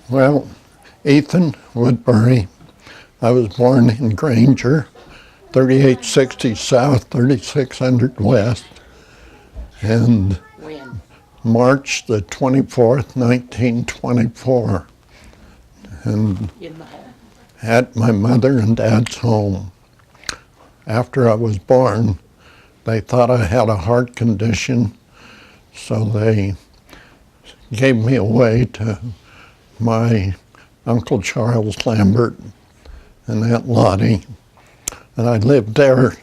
Well, Ethan Woodbury. I was born in Granger, 3860 South, 3600 West, and When? March the 24th, 1924, and In the home. at my mother and dad's home. After I was born, they thought I had a heart condition, so they gave me away to my Uncle Charles Lambert and Aunt Lottie, and I lived there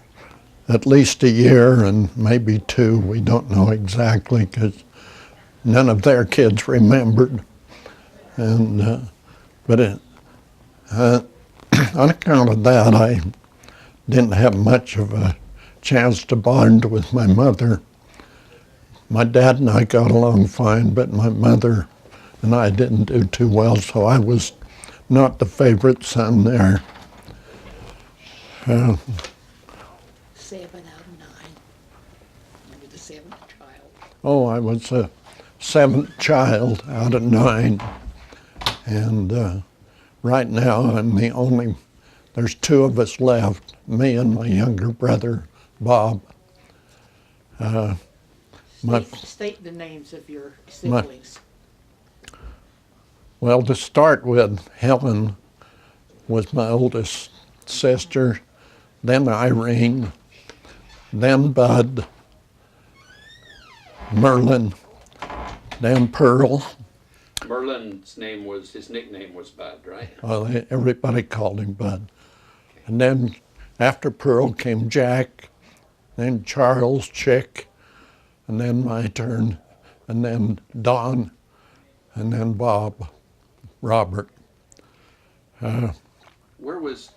at least a year and maybe two. We don't know exactly because none of their kids remembered. And on account of that, I didn't have much of a chance to bond with my mother. My dad and I got along fine, but my mother and I didn't do too well, so I was not the favorite son there. 7 out of 9. You were the 7th child. Oh, I was the 7th child out of 9. And right now I'm the only, there's 2 of us left, me and my younger brother, Bob. State the names of your siblings. Well, to start with, Helen was my oldest sister, then Irene, then Bud, Merlin, then Pearl. Merlin's his nickname was Bud, right? Well, everybody called him Bud. And then after Pearl came Jack, then Charles, Chick, and then my turn, and then Don, and then Bob, Robert. Where was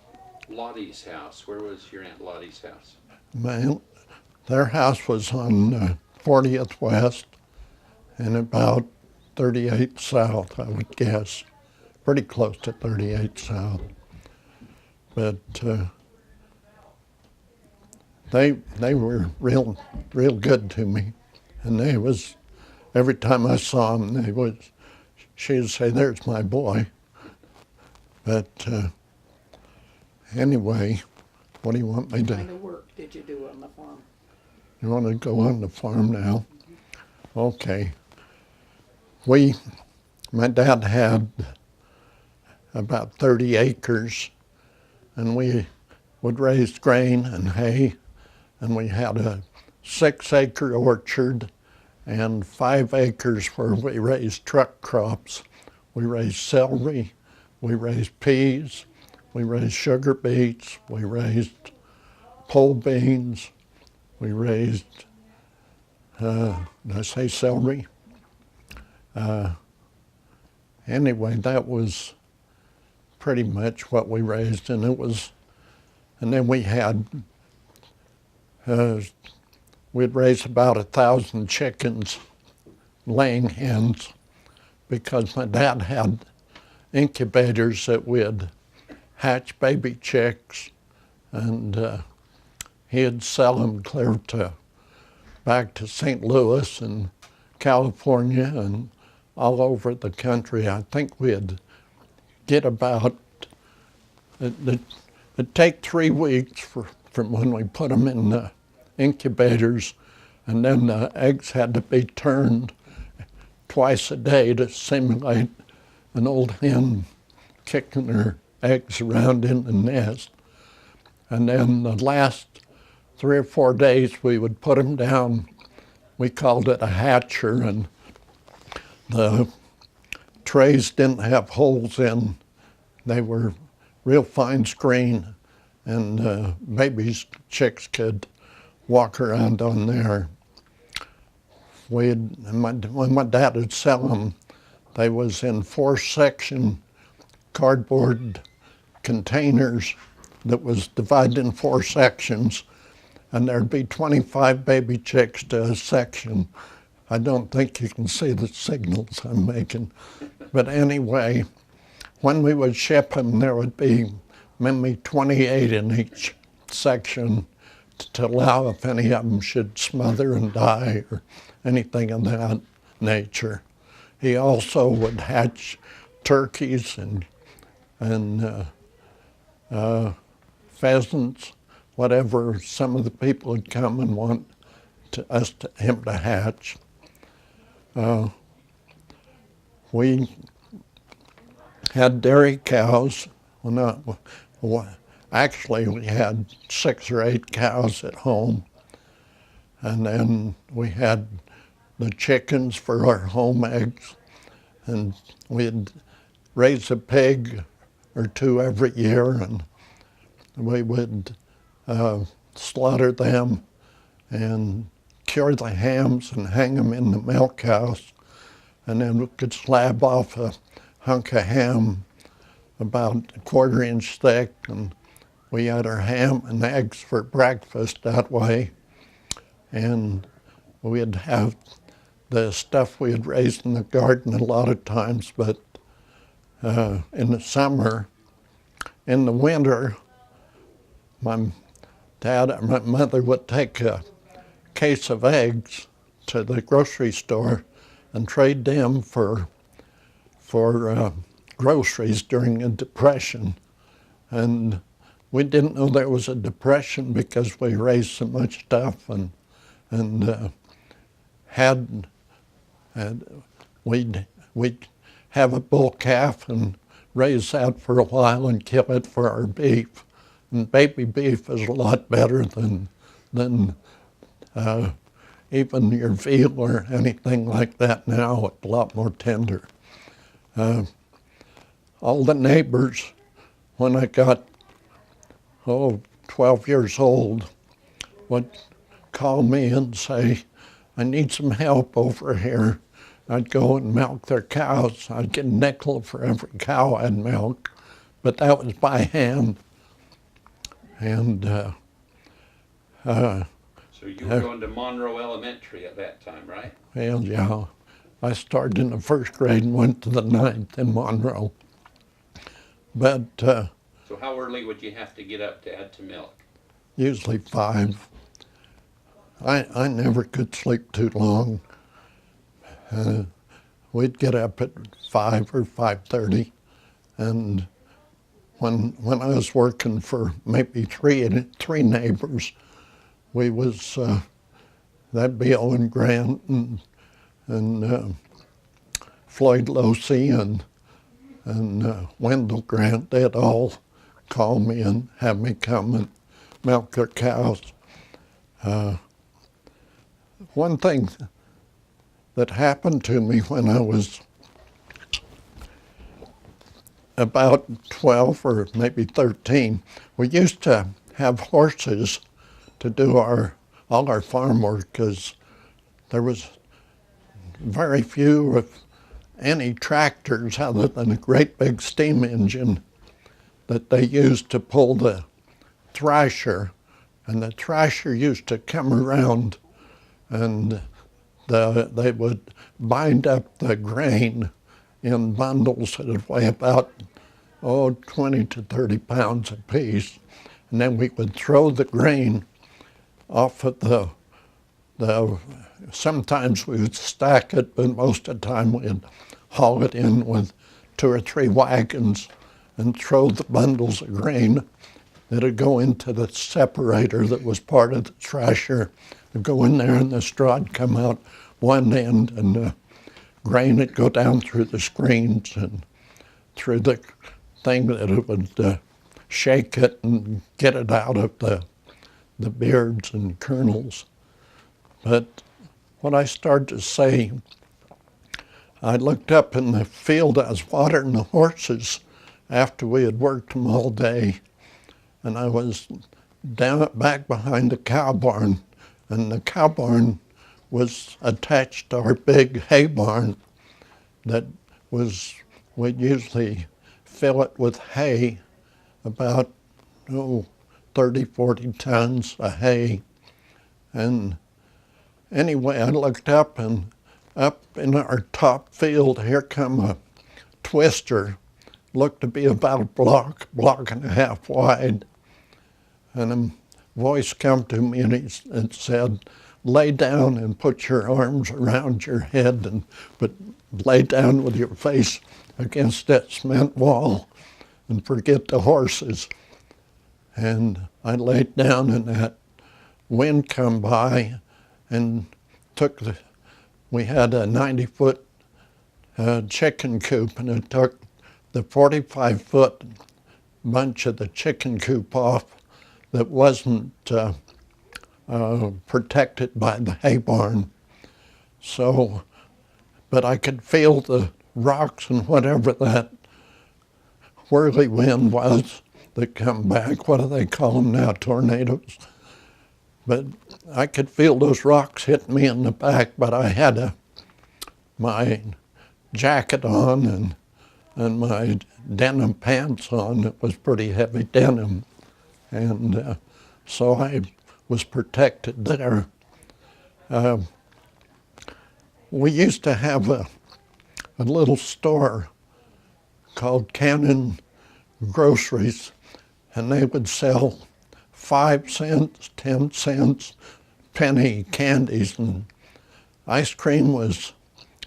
Lottie's house? Where was your Aunt Lottie's house? Their house was on 40th West and about 38 South, I would guess. Pretty close to 38 South. But they were real good to me. And every time I saw them, she'd say, "There's my boy." But anyway, what do you want me to? What kind of work did you do on the farm? You want to go on the farm now? Okay. My dad had about 30 acres, and we would raise grain and hay, and we had a 6-acre orchard and 5 acres where we raised truck crops. We raised celery, we raised peas, we raised sugar beets, we raised pole beans, we raised, did I say celery? Anyway, that was pretty much what we raised, and then we had, we'd raise about 1,000 chickens, laying hens, because my dad had incubators that would hatch baby chicks, and he'd sell them clear back to St. Louis and California and all over the country. I think we'd get about, it'd take 3 weeks from when we put them in the incubators, and then the eggs had to be turned twice a day to simulate an old hen kicking her eggs around in the nest. And then the last 3 or 4 days we would put them down. We called it a hatcher, and the trays didn't have holes in. They were real fine screen, and chicks could walk around on there. When my dad would sell them, they was in 4-section cardboard containers that was divided in 4 sections, and there'd be 25 baby chicks to a section. I don't think you can see the signals I'm making. But anyway, when we would ship them, there would be maybe 28 in each section to allow if any of them should smother and die or anything of that nature. He also would hatch turkeys and pheasants, whatever some of the people would come and want him to hatch. We had dairy cows. Actually, we had 6 or 8 cows at home. And then we had the chickens for our home eggs. And we'd raise a pig or 2 every year, and we would slaughter them and cure the hams and hang them in the milk house. And then we could slab off a hunk of ham about a 1/4 inch thick, and we had our ham and eggs for breakfast that way. And we'd have the stuff we had raised in the garden a lot of times, but in the summer, in the winter, my dad or my mother would take a case of eggs to the grocery store and trade them for groceries during a depression. And we didn't know there was a depression because we raised so much stuff and we'd have a bull calf and raise that for a while and kill it for our beef. And baby beef is a lot better than even your veal or anything like that now. It's a lot more tender. All the neighbors, when I got 12 years old, would call me and say, I need some help over here. I'd go and milk their cows. I'd get a nickel for every cow I'd milk, but that was by hand. And so you were going to Monroe Elementary at that time, right? well, yeah, I started in the 1st grade and went to the 9th in Monroe. But So how early would you have to get up to add to milk? usually 5. I never could sleep too long. We'd get up at 5 or 5:30, and when I was working for maybe three neighbors, we was that'd be Owen Grant and Floyd Losey and Wendell Grant. They'd all call me and have me come and milk their cows. One thing that happened to me when I was about 12 or maybe 13, we used to have horses to do all our farm work because there was very few, if any, tractors other than a great big steam engine that they used to pull the thrasher. And the thrasher used to come around and they would bind up the grain in bundles that would weigh about 20 to 30 pounds apiece. And then we would throw the grain off of sometimes we would stack it, but most of the time we'd haul it in with 2 or 3 wagons and throw the bundles of grain that'd go into the separator that was part of the thrasher. It'd go in there and the straw would come out one end and the grain would go down through the screens and through the thing that it would shake it and get it out of the beards and kernels. But what I started to say, I looked up in the field, I was watering the horses after we had worked them all day, and I was back behind the cow barn, and the cow barn was attached to our big hay barn that we'd usually fill it with hay, about 30, 40 tons of hay. And anyway, I looked up, and up in our top field, here come a twister, looked to be about a block and a half wide. And a voice come to me and it said, lay down and put your arms around your head, but lay down with your face against that cement wall and forget the horses. And I laid down and that wind come by and we had a 90-foot chicken coop, and it took the 45-foot bunch of the chicken coop off that wasn't protected by the hay barn. So, but I could feel the rocks and whatever that whirly-wind was that come back. What do they call them now? Tornadoes. But I could feel those rocks hitting me in the back, but I had my jacket on and my denim pants on. It was pretty heavy denim. And so I was protected there. We used to have a little store called Cannon Groceries, and they would sell 5 cents, 10 cents, penny candies, and ice cream was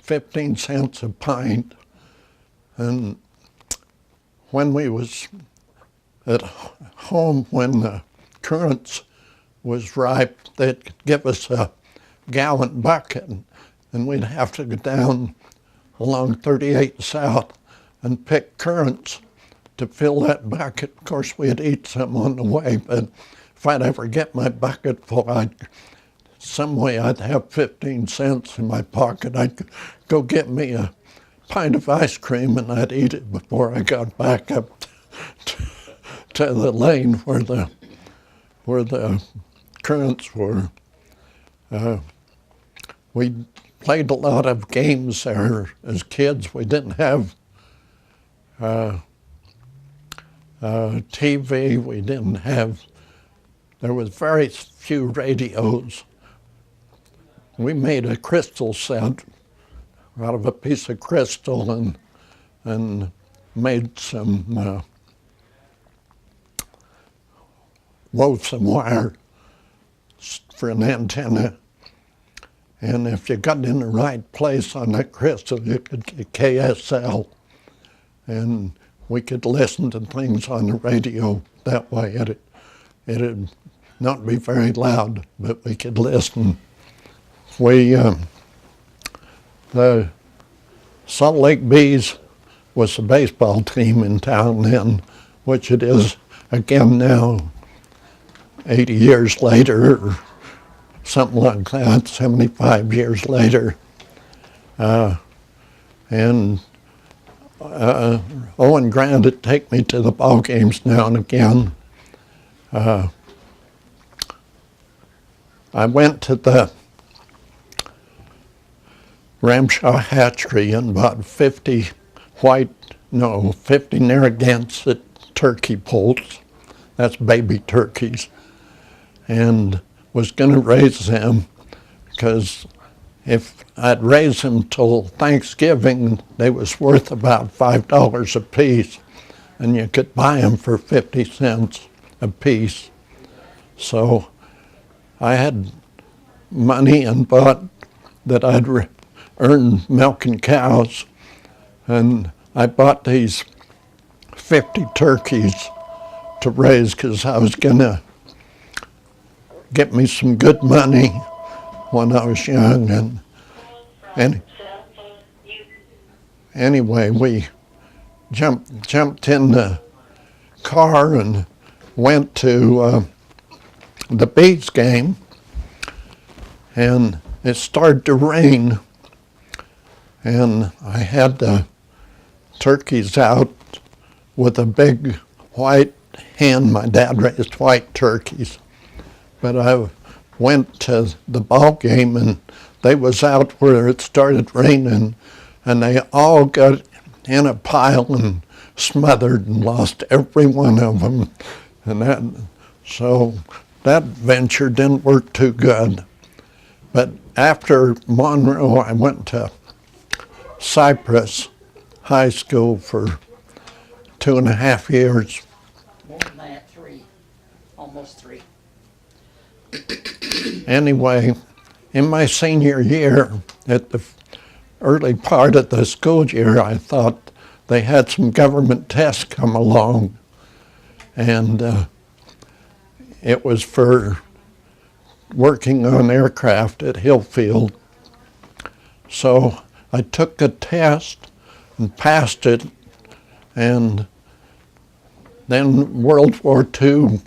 15 cents a pint. And when we was at home, when the currants was ripe, they'd give us a gallon bucket, and we'd have to go down along 38 South and pick currants to fill that bucket. Of course, we'd eat some on the way, but if I'd ever get my bucket full, some way I'd have 15 cents in my pocket. I'd go get me a pint of ice cream, and I'd eat it before I got back up to the lane where the currants were. We played a lot of games there as kids. We didn't have TV. We didn't have. There was very few radios. We made a crystal set out of a piece of crystal and made some, wove some wire for an antenna. And if you got in the right place on that crystal, you could get KSL. And we could listen to things on the radio that way. It'd not be very loud, but we could listen. The Salt Lake Bees was the baseball team in town then, which it is again now, 80 years later, or something like that, 75 years later. And Owen Grant would take me to the ball games now and again. I went to the Ramshaw hatchery and bought 50 Narragansett turkey poults. That's baby turkeys. And was going to raise them because if I'd raised them till Thanksgiving, they was worth about $5 a piece, and you could buy them for 50 cents a piece. So I had money and bought that I'd earned milking cows, and I bought these 50 turkeys to raise because I was going to get me some good money when I was young. And anyway, we jumped in the car and went to the Bees game, and it started to rain, and I had the turkeys out with a big white hen. My dad raised white turkeys. But I went to the ball game, and they was out where it started raining, and they all got in a pile and smothered and lost every one of them. And so that venture didn't work too good. But after Monroe, I went to Cypress High School for 2.5 years. More than that, 3, almost 3. Anyway, in my senior year, at the early part of the school year, I thought they had some government tests come along, and it was for working on aircraft at Hillfield. So I took a test and passed it, and then World War II,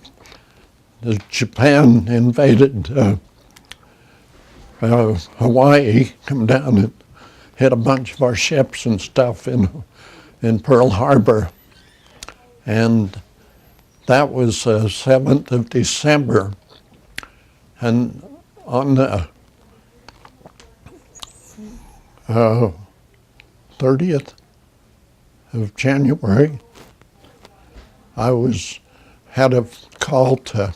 Japan invaded Hawaii, come down and hit a bunch of our ships and stuff in Pearl Harbor. And that was 7th of December. And on the 30th of January, I had a call to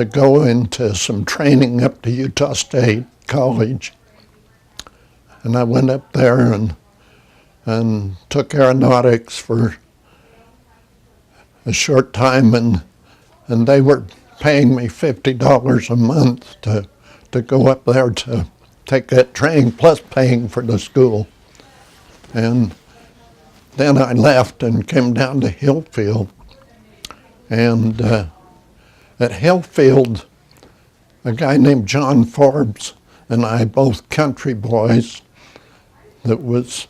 go into some training up to Utah State College. And I went up there and took aeronautics for a short time, and they were paying me $50 a month to go up there to take that training, plus paying for the school. And then I left and came down to Hillfield. And at Hillfield, a guy named John Forbes and I, both country boys, that was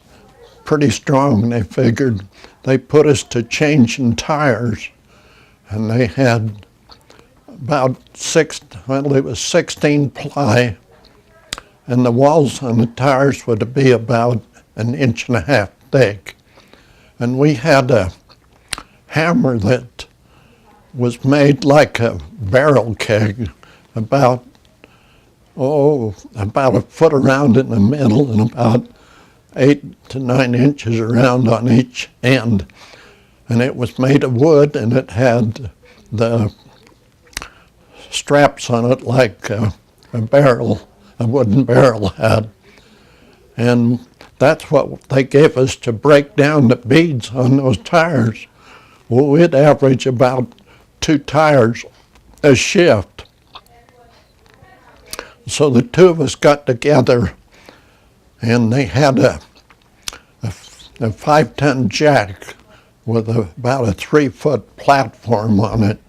pretty strong. They figured they put us to changing tires, and they had about it was 16 ply, and the walls on the tires would be about 1.5 inches thick. And we had a hammer that was made like a barrel keg, about a foot around in the middle and about 8 to 9 inches around on each end. And it was made of wood, and it had the straps on it like a wooden barrel had. And that's what they gave us to break down the beads on those tires. Well, we'd average about 2 tires a shift. So the two of us got together, and they had a 5-ton jack with about a 3-foot platform on it.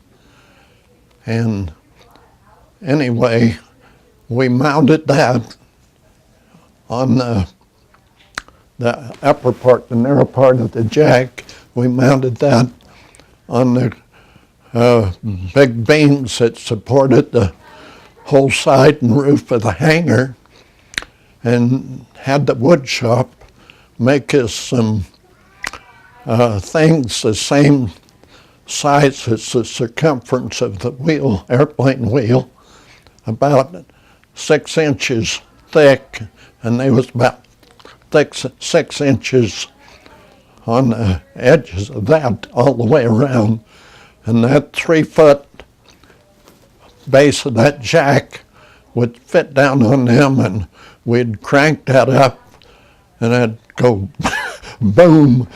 And anyway, we mounted that on the upper part, the narrow part of the jack. We mounted that on the big beams that supported the whole side and roof of the hangar, and had the wood shop make us some things the same size as the circumference of the wheel, airplane wheel, about 6 inches thick, and they was about 6 inches on the edges of that all the way around. And that 3-foot base of that jack would fit down on them, and we'd crank that up, and it'd go boom.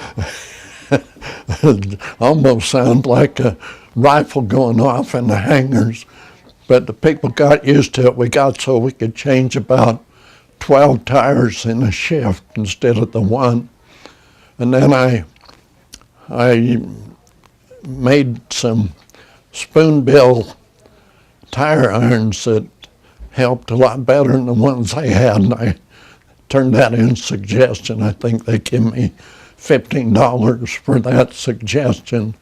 It almost sounded like a rifle going off in the hangars. But the people got used to it. We got so we could change about 12 tires in a shift instead of the one. And then I made some spoonbill tire irons that helped a lot better than the ones I had. And I turned that in suggestion. I think they gave me $15 for that suggestion.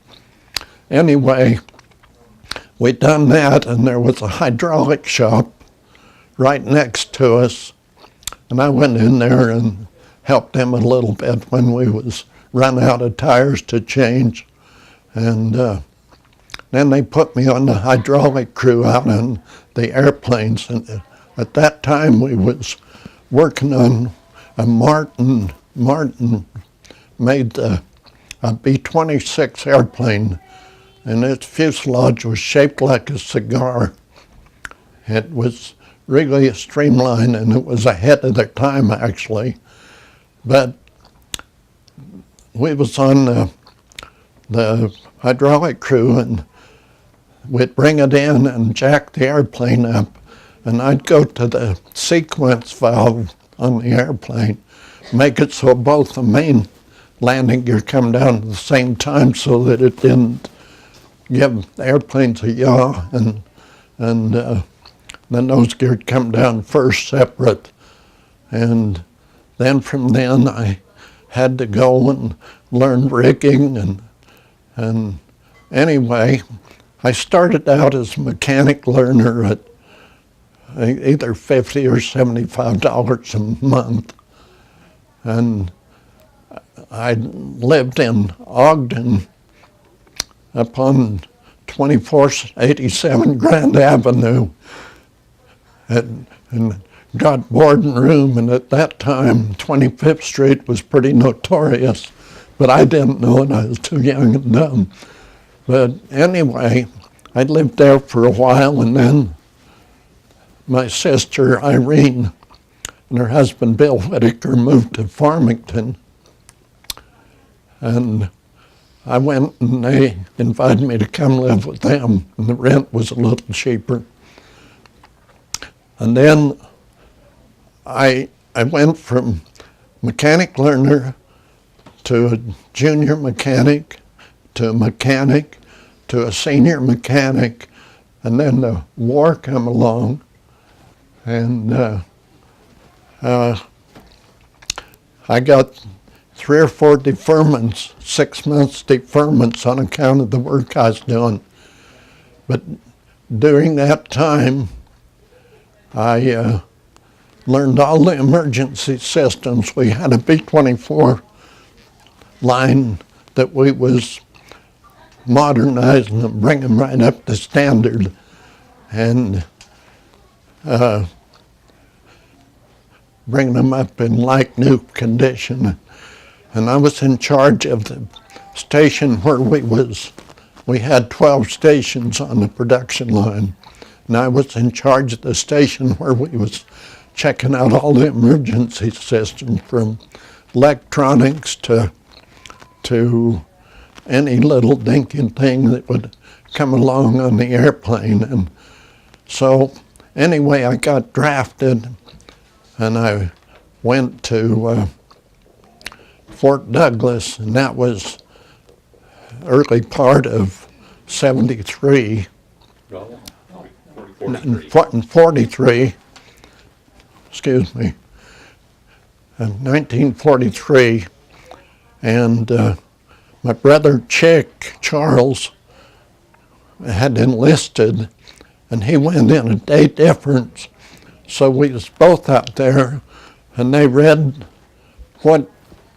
Anyway, we done that, and there was a hydraulic shop right next to us. And I went in there and helped them a little bit when we was run out of tires to change. And then they put me on the hydraulic crew out on the airplanes. And at that time we was working on a Martin made a B-26 airplane, and its fuselage was shaped like a cigar. It was really streamlined, and it was ahead of their time, actually. But we was on the hydraulic crew, and we'd bring it in and jack the airplane up, and I'd go to the sequence valve on the airplane, make it so both the main landing gear come down at the same time so that it didn't give the airplanes a yaw, and the nose gear come down first separate. And then from then I had to go and learn rigging, and anyway, I started out as a mechanic learner at either $50 or $75 a month. And I lived in Ogden up on 2487 Grand Avenue, and got board and room, and at that time 25th Street was pretty notorious, but I didn't know it, I was too young and dumb. But anyway, I lived there for a while, and then my sister Irene and her husband Bill Whitaker moved to Farmington, and I went and they invited me to come live with them, and the rent was a little cheaper. And then I went from mechanic learner to a junior mechanic to a mechanic to a senior mechanic, and then the war came along, and I got 3 or 4 deferments, 6 months deferments on account of the work I was doing. But during that time, I learned all the emergency systems. We had a B-24 line that we was modernizing and bringing right up to standard, and bringing them up in like new condition. And I was in charge of the station where we had 12 stations on the production line. And I was in charge of the station where we was checking out all the emergency systems, from electronics to any little dinky thing that would come along on the airplane. And so anyway, I got drafted, and I went to Fort Douglas, and that was early part of 73. Well, In 43, excuse me, in 1943, and my brother Chick, Charles, had enlisted, and he went in a day difference, so we was both out there, and they read what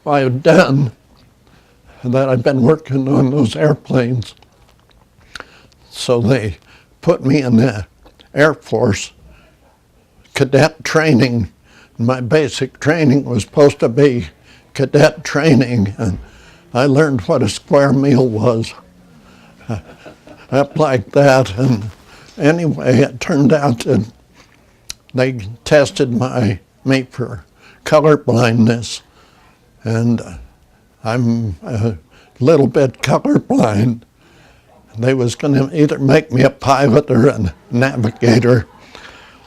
I had done, and that I'd been working on those airplanes. So they put me in the Air Force cadet training. My basic training was supposed to be cadet training, and I learned what a square meal was up like that. And anyway, it turned out that they tested me for color blindness, and I'm a little bit colorblind. They was going to either make me a pilot or a navigator,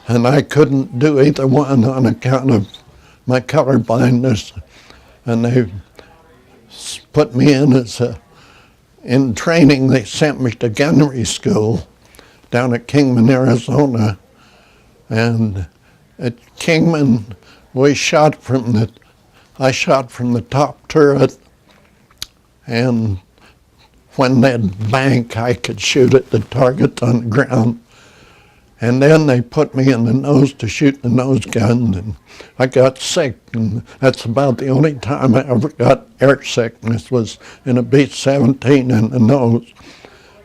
and I couldn't do either one on account of my color blindness. And they put me in training. They sent me to gunnery school down at Kingman, Arizona, and at Kingman I shot from the top turret, and when they'd bank, I could shoot at the targets on the ground. And then they put me in the nose to shoot the nose gun, and I got sick, and that's about the only time I ever got air sickness, was in a B-17 in the nose.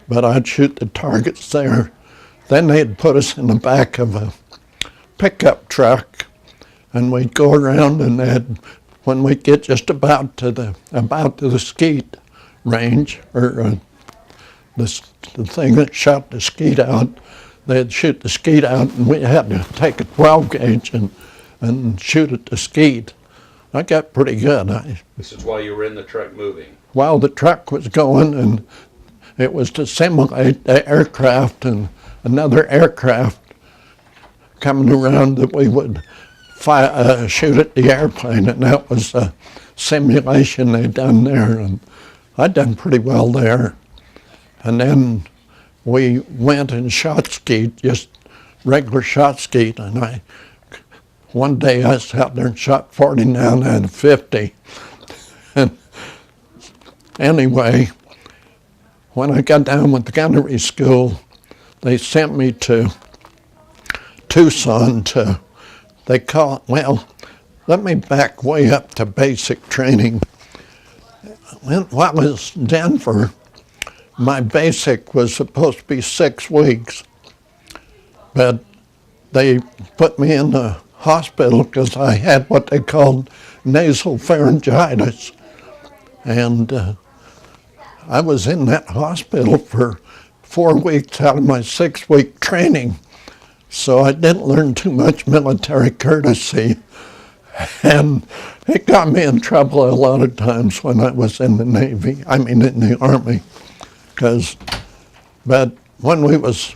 But I'd shoot the targets there. Then they'd put us in the back of a pickup truck, and we'd go around, and when we'd get just about to the skeet range, or the thing that shot the skeet out, they'd shoot the skeet out, and we had to take a 12 gauge and shoot at the skeet. I got pretty good. This is while you were in the truck moving. While the truck was going, and it was to simulate the aircraft and another aircraft coming around that we would shoot at the airplane, and that was simulation they done there, and I done pretty well there. And then we went and shot skeet, just regular shot skeet, and one day I sat there and shot 49 out of 50. And anyway, when I got down with the gunnery school, they sent me to Tucson let me back way up to basic training. When I was Denver, my basic was supposed to be 6 weeks, but they put me in the hospital because I had what they called nasal pharyngitis. And I was in that hospital for 4 weeks out of my 6-week training. So I didn't learn too much military courtesy. And it got me in trouble a lot of times when I was in the Navy, in the Army. But when we was,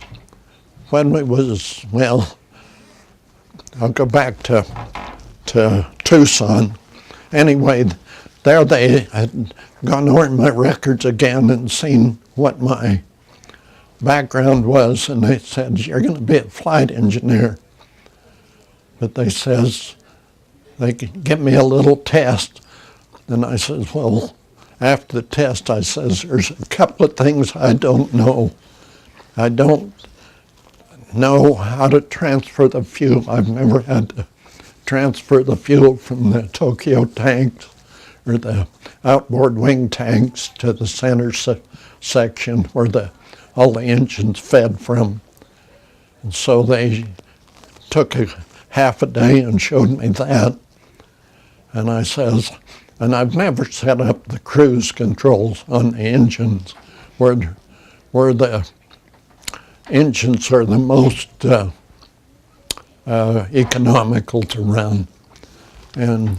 I'll go back to Tucson. Anyway, there they had gone over my records again and seen what my background was, and they said, you're going to be a flight engineer. But they give me a little test, and I says, well, after the test, I says, there's a couple of things I don't know. I don't know how to transfer the fuel. I've never had to transfer the fuel from the Tokyo tanks or the outboard wing tanks to the center section where all the engines fed from. And so they took half a day and showed me that. And I says, and I've never set up the cruise controls on the engines where the engines are the most economical to run. And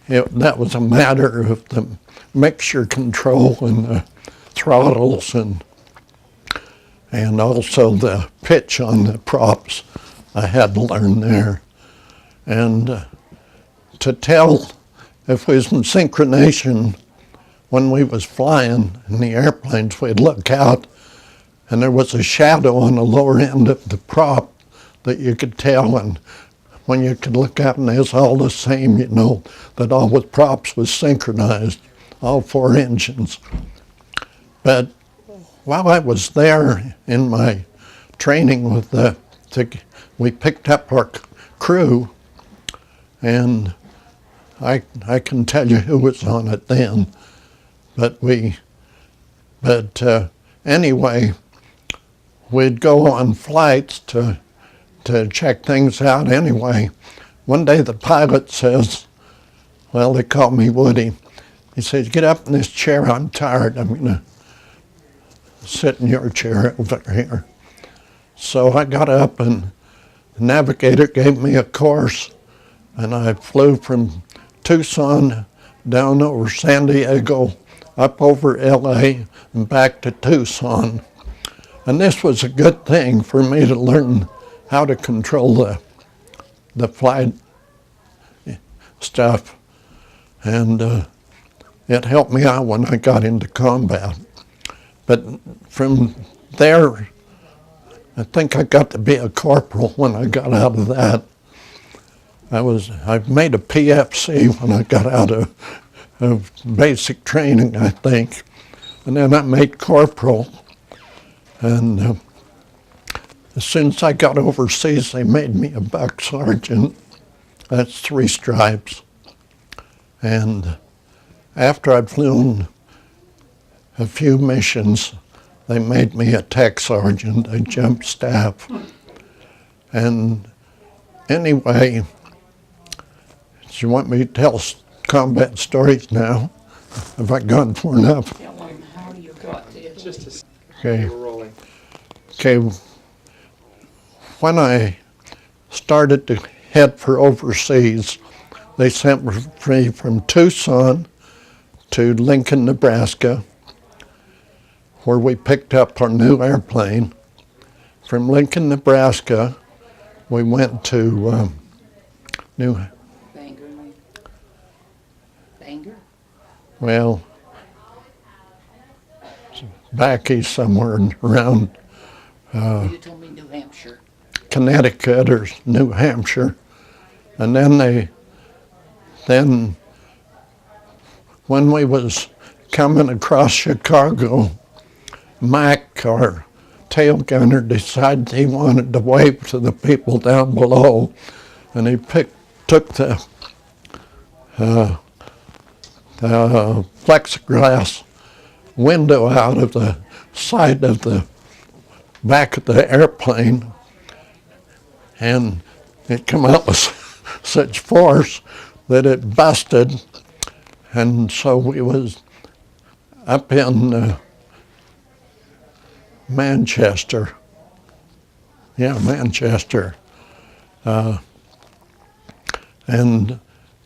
that was a matter of the mixture control and the throttles and also the pitch on the props I had to learn there. And to tell if we was in synchronization when we was flying in the airplanes, we'd look out and there was a shadow on the lower end of the prop that you could tell, and when you could look out and it's all the same, you know that all the props was synchronized, all 4 engines. But while I was there in my training we picked up our crew, and I can tell you who was on it then, but anyway, we'd go on flights to check things out anyway. One day the pilot says, well, they call me Woody. He says, get up in this chair, I'm tired. I'm going to sit in your chair over here. So I got up and the navigator gave me a course, and I flew from Tucson down over San Diego, up over LA, and back to Tucson. And this was a good thing for me to learn how to control the flight stuff. And it helped me out when I got into combat. But from there, I think I got to be a corporal when I got out of that. I made a PFC when I got out of basic training, I think. And then I made corporal. And as soon as I got overseas, they made me a buck sergeant. That's 3 stripes. And after I'd flown a few missions, they made me a tech sergeant, a jump staff. And anyway, do you want me to tell combat stories now? Have I gone far enough? Tell them how you got to Italy. Okay. We're rolling. Okay. When I started to head for overseas, they sent me from Tucson to Lincoln, Nebraska, where we picked up our new airplane. From Lincoln, Nebraska, we went to Granger. Well, back east somewhere around You told me New Hampshire. Connecticut or New Hampshire. And then when we was coming across Chicago, Mac, our tail gunner, decided he wanted to wave to the people down below, and he took the plexiglass window out of the side of the back of the airplane, and it come out with such force that it busted, and so we was up in Manchester. Yeah, Manchester. And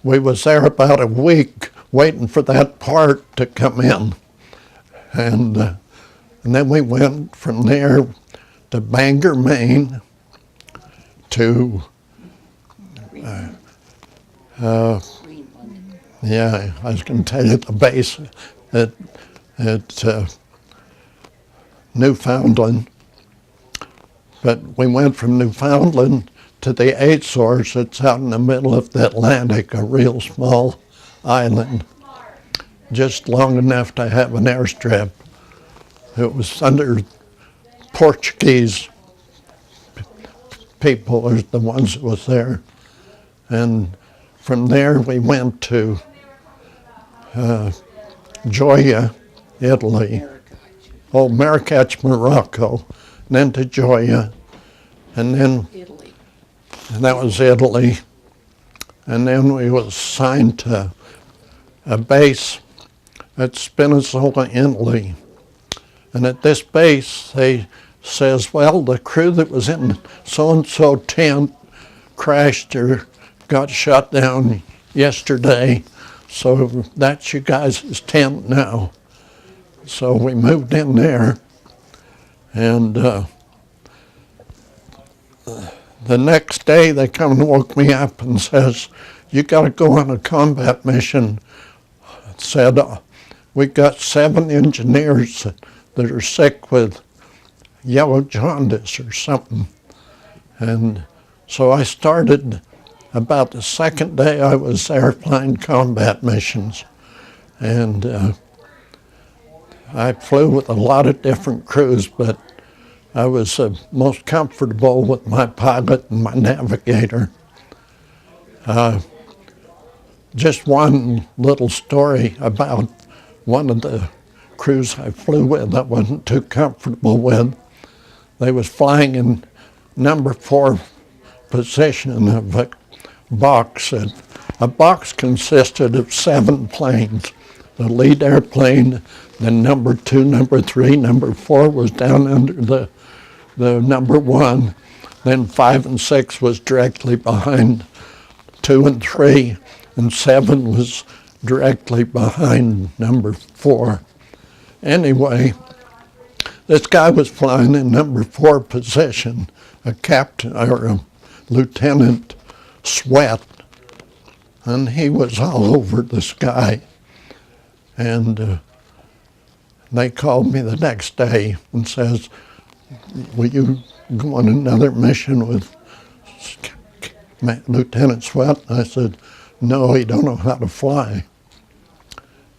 we was there about a week waiting for that part to come in. And then we went from there to Bangor, Maine, to Greenland. yeah, I was going to tell you the base at Newfoundland. But we went from Newfoundland to the Azores. It's out in the middle of the Atlantic, a real small island, just long enough to have an airstrip. It was under Portuguese people, was the ones that was there. And from there we went to Gioia, Italy. Marrakech, Morocco, and then to Gioia, and then Italy. and that was Italy. And then we was assigned to a base at Spinazzola, Italy. And at this base, they says, well, the crew that was in so-and-so tent crashed or got shot down yesterday, so that's you guys' tent now. So we moved in there, and the next day they come and woke me up and says, you got to go on a combat mission. Said, we got 7 engineers that are sick with yellow jaundice or something. And so I started about the second day I was there flying combat missions. And I flew with a lot of different crews, but I was most comfortable with my pilot and my navigator. Just one little story about one of the crews I flew with I wasn't too comfortable with. They was flying in number 4 position of a box. A box consisted of 7 planes. The lead airplane, then number 2, number 3, number 4 was down under the number 1. Then 5 and 6 was directly behind 2 and 3, and 7 was directly behind number 4. Anyway, this guy was flying in number 4 position, a captain or a Lieutenant Sweat, and he was all over the sky. And they called me the next day and says, will you go on another mission with Lieutenant Sweat? I said, no, he don't know how to fly.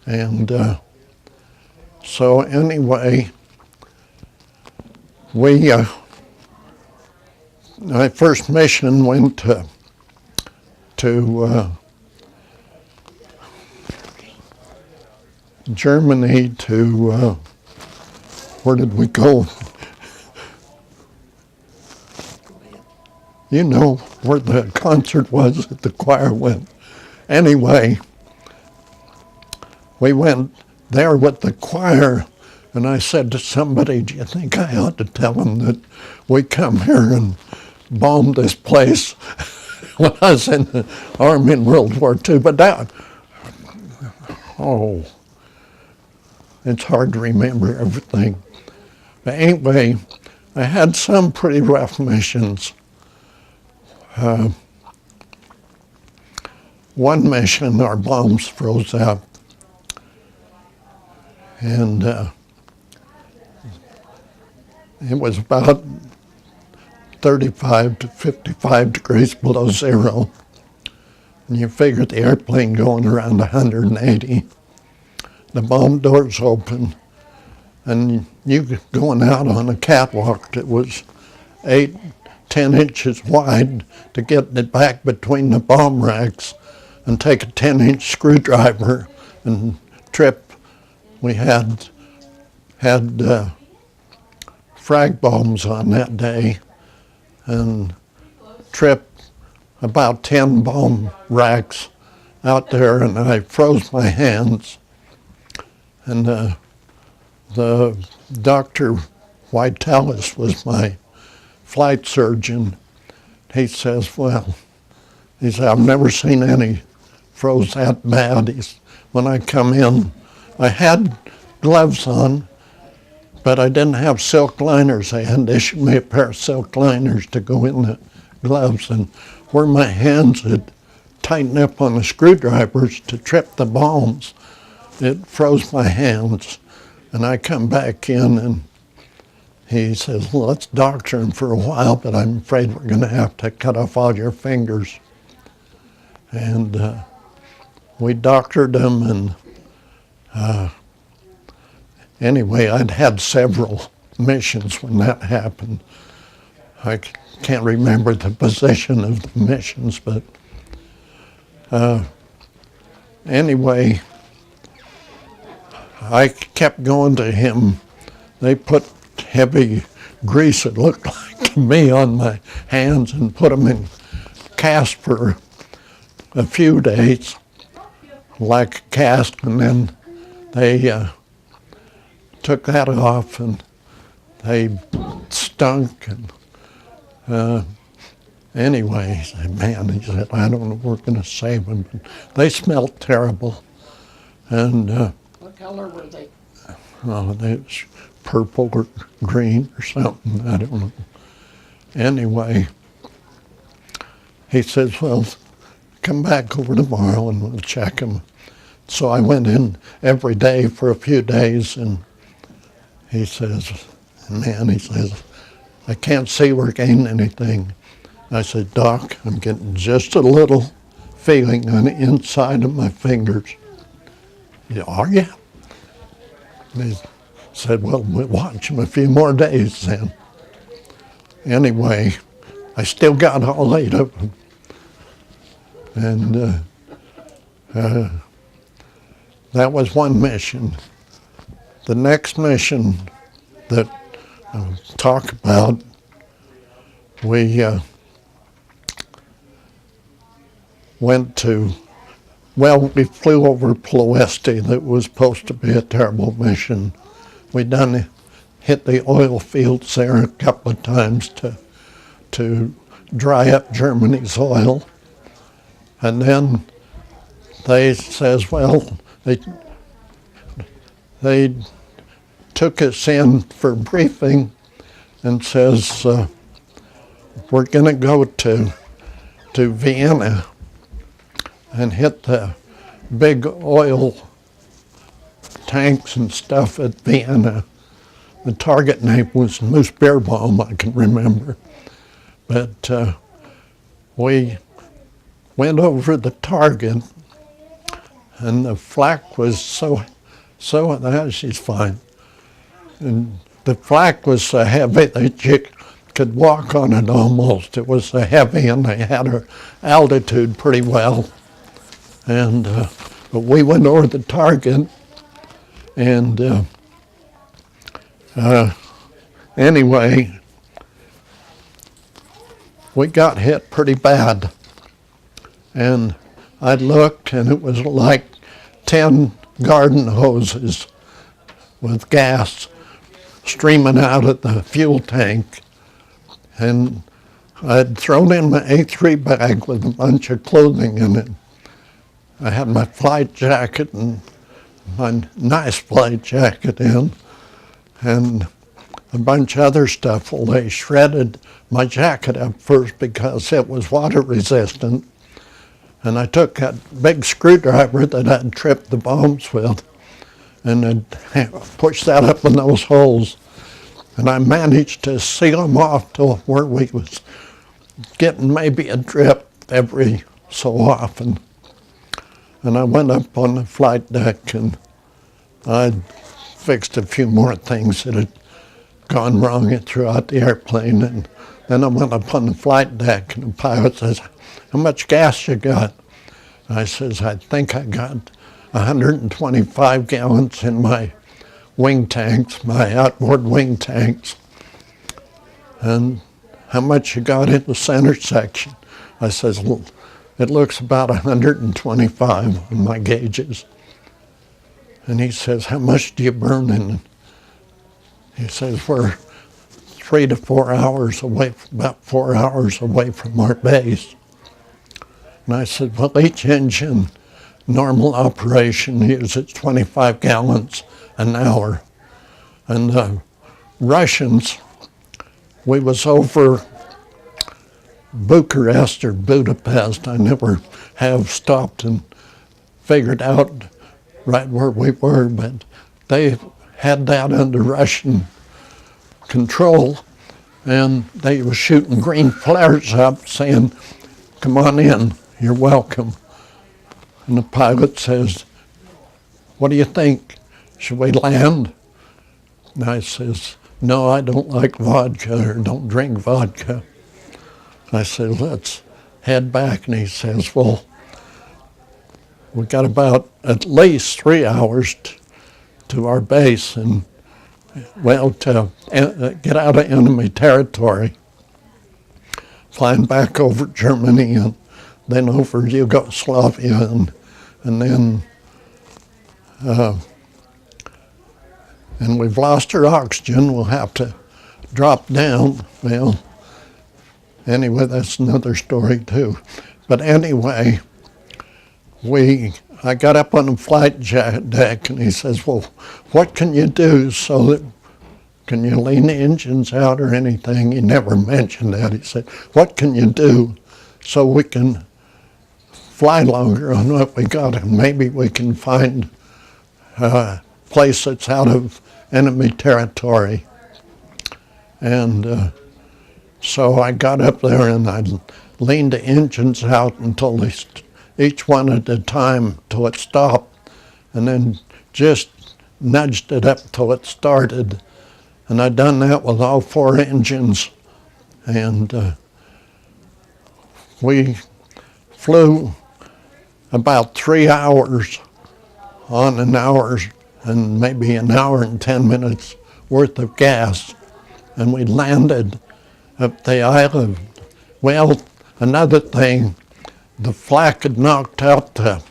And so anyway, my first mission went to Germany to, where did we go? You know where the concert was that the choir went. Anyway, we went there with the choir, and I said to somebody, do you think I ought to tell them that we come here and bombed this place when I was in the Army in World War II? But that, it's hard to remember everything. But anyway, I had some pretty rough missions. One mission, our bombs froze up, And it was about 35 to 55 degrees below zero. And you figure the airplane going around 180. The bomb doors open, and you going out on a catwalk that was 8-10 inches wide to get it back between the bomb racks and take a 10-inch screwdriver and trip. We had frag bombs on that day and trip about 10 bomb racks out there, and I froze my hands. And the Dr. Vitalis was my flight surgeon. He says, well, he said, I've never seen any froze that bad. When I come in, I had gloves on, but I didn't have silk liners. They had issued me a pair of silk liners to go in the gloves, and where my hands had tightened up on the screwdrivers to trip the bombs, it froze my hands. And I come back in, and he says, well, let's doctor him for a while, but I'm afraid we're going to have to cut off all your fingers. And we doctored him, and anyway, I'd had several missions when that happened. I can't remember the position of the missions, but anyway, I kept going to him. They put heavy grease, it looked like to me, on my hands and put them in cast for a few days, like a cast, and then they took that off, and they stunk. And anyway, he said, man, he said, I don't know if we're going to save them. But they smelled terrible. And What color were they? oh, they was purple or green or something, I don't know. Anyway, he says, well, come back over tomorrow and we'll check them. So I went in every day for a few days, and he says, man, he says, I can't see we're gaining anything. I said, Doc, I'm getting just a little feeling on the inside of my fingers. He said, are you? And he said, well, we'll watch them a few more days then. Anyway, I still got all 8 of them. And that was one mission. The next mission that I'll talk about, we went to, well, we flew over Ploesti. That was supposed to be a terrible mission. We hit the oil fields there a couple of times to dry up Germany's oil. And then they says, well, they took us in for briefing and says, we're going to go to Vienna and hit the big oil tanks and stuff at Vienna. The target name was Moose Beerbaum, I can remember. But we went over the target, and the flak was so she's fine. And the flak was so heavy that you could walk on it almost. It was so heavy, and they had our altitude pretty well. And but we went over the target, and anyway, we got hit pretty bad. And I looked, and it was like 10 garden hoses with gas streaming out of the fuel tank. And I'd thrown in my A3 bag with a bunch of clothing in it. I had my flight jacket and my nice flight jacket in, and a bunch of other stuff. Well, they shredded my jacket up first because it was water resistant. And I took that big screwdriver that I'd tripped the bombs with, and I'd push that up in those holes. And I managed to seal them off to where we was getting maybe a drip every so often. And I went up on the flight deck and I fixed a few more things that had gone wrong throughout the airplane. And then I went up on the flight deck and the pilot says, "How much gas you got?" I says, "I think I got 125 gallons in my wing tanks, my outboard wing tanks." "And how much you got in the center section?" I says, "Well, it looks about 125 on my gauges." And he says, "How much do you burn in?" He says, "We're 3 to 4 hours away, about 4 hours away from our base." And I said, "Well, each engine, normal operation, uses 25 gallons an hour." And the Russians, we was over Bucharest or Budapest. I never have stopped and figured out right where we were, but they had that under Russian control, and they were shooting green flares up saying, "Come on in, you're welcome." And the pilot says, "What do you think? Should we land?" And I says, "No, I don't like vodka or don't drink vodka." I said, "Let's head back." And he says, "Well, we got about at least 3 hours to our base and, well, to get out of enemy territory, flying back over Germany and then over Yugoslavia and then and we've lost our oxygen. We'll have to drop down." Well, anyway, that's another story too. But anyway, I got up on the flight deck and he says, "Well, what can you do so that, can you lean the engines out or anything?" He never mentioned that. He said, "What can you do so we can fly longer on what we got, and maybe we can find a place that's out of enemy territory?" And so I got up there and I leaned the engines out until each one at a time till it stopped, and then just nudged it up till it started. And I'd done that with all 4 engines, and we flew about 3 hours on an hour and maybe an hour and 10 minutes worth of gas, and we landed at the island. Well, another thing, the flak had knocked out the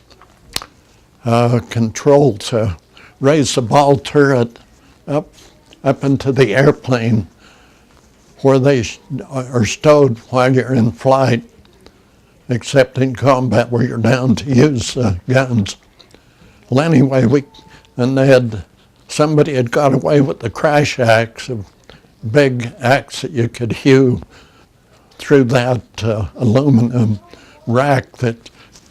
control to raise the ball turret up into the airplane where they are stowed while you're in flight, except in combat where you're down to use guns. Well, anyway, somebody had got away with the crash axe, a big axe that you could hew through that aluminum rack that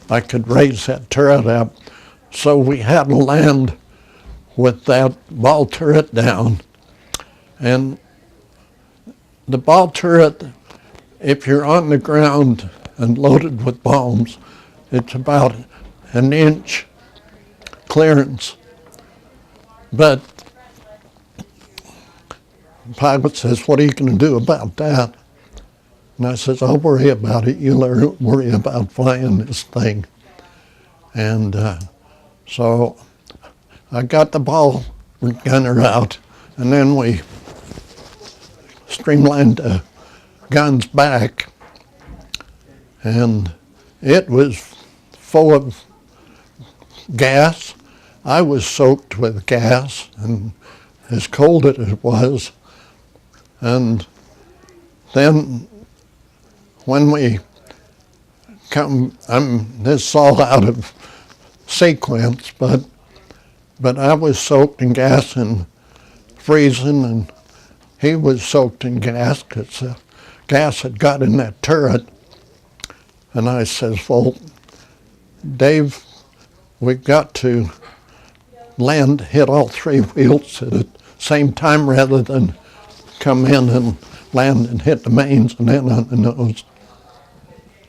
I could raise that turret up. So we had to land with that ball turret down. And the ball turret, if you're on the ground and loaded with bombs, it's about an inch clearance. But the pilot says, "What are you going to do about that?" And I says, "I'll worry about it. You worry about flying this thing." And so I got the ball gunner out, and then we streamlined the guns back, and it was full of gas. I was soaked with gas, and as cold as it was. And then when we come, this is all out of sequence, but I was soaked in gas and freezing, and he was soaked in gas because the gas had got in that turret. And I says, "Well, Dave, we've got to land hit all three wheels at the same time rather than come in and land and hit the mains and then on the nose.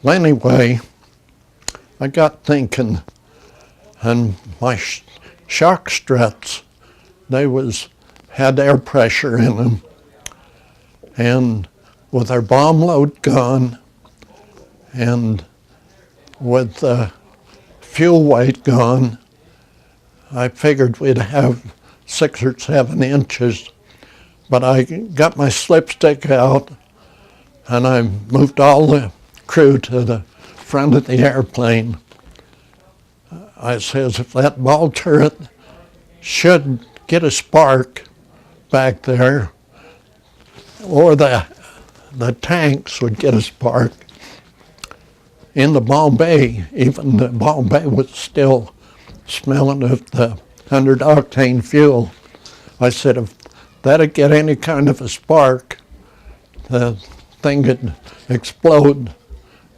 Well, anyway, I got thinking, and my shock struts, they had air pressure in them, and with our bomb load gone and with the fuel weight gone, I figured we'd have 6 or 7 inches. But I got my slipstick out and I moved all the crew to the front of the airplane. I says, if that ball turret should get a spark back there, or the tanks would get a spark, in the bomb bay, even the bomb bay was still smelling of the 100 octane fuel. I said, if that'd get any kind of a spark, the thing would explode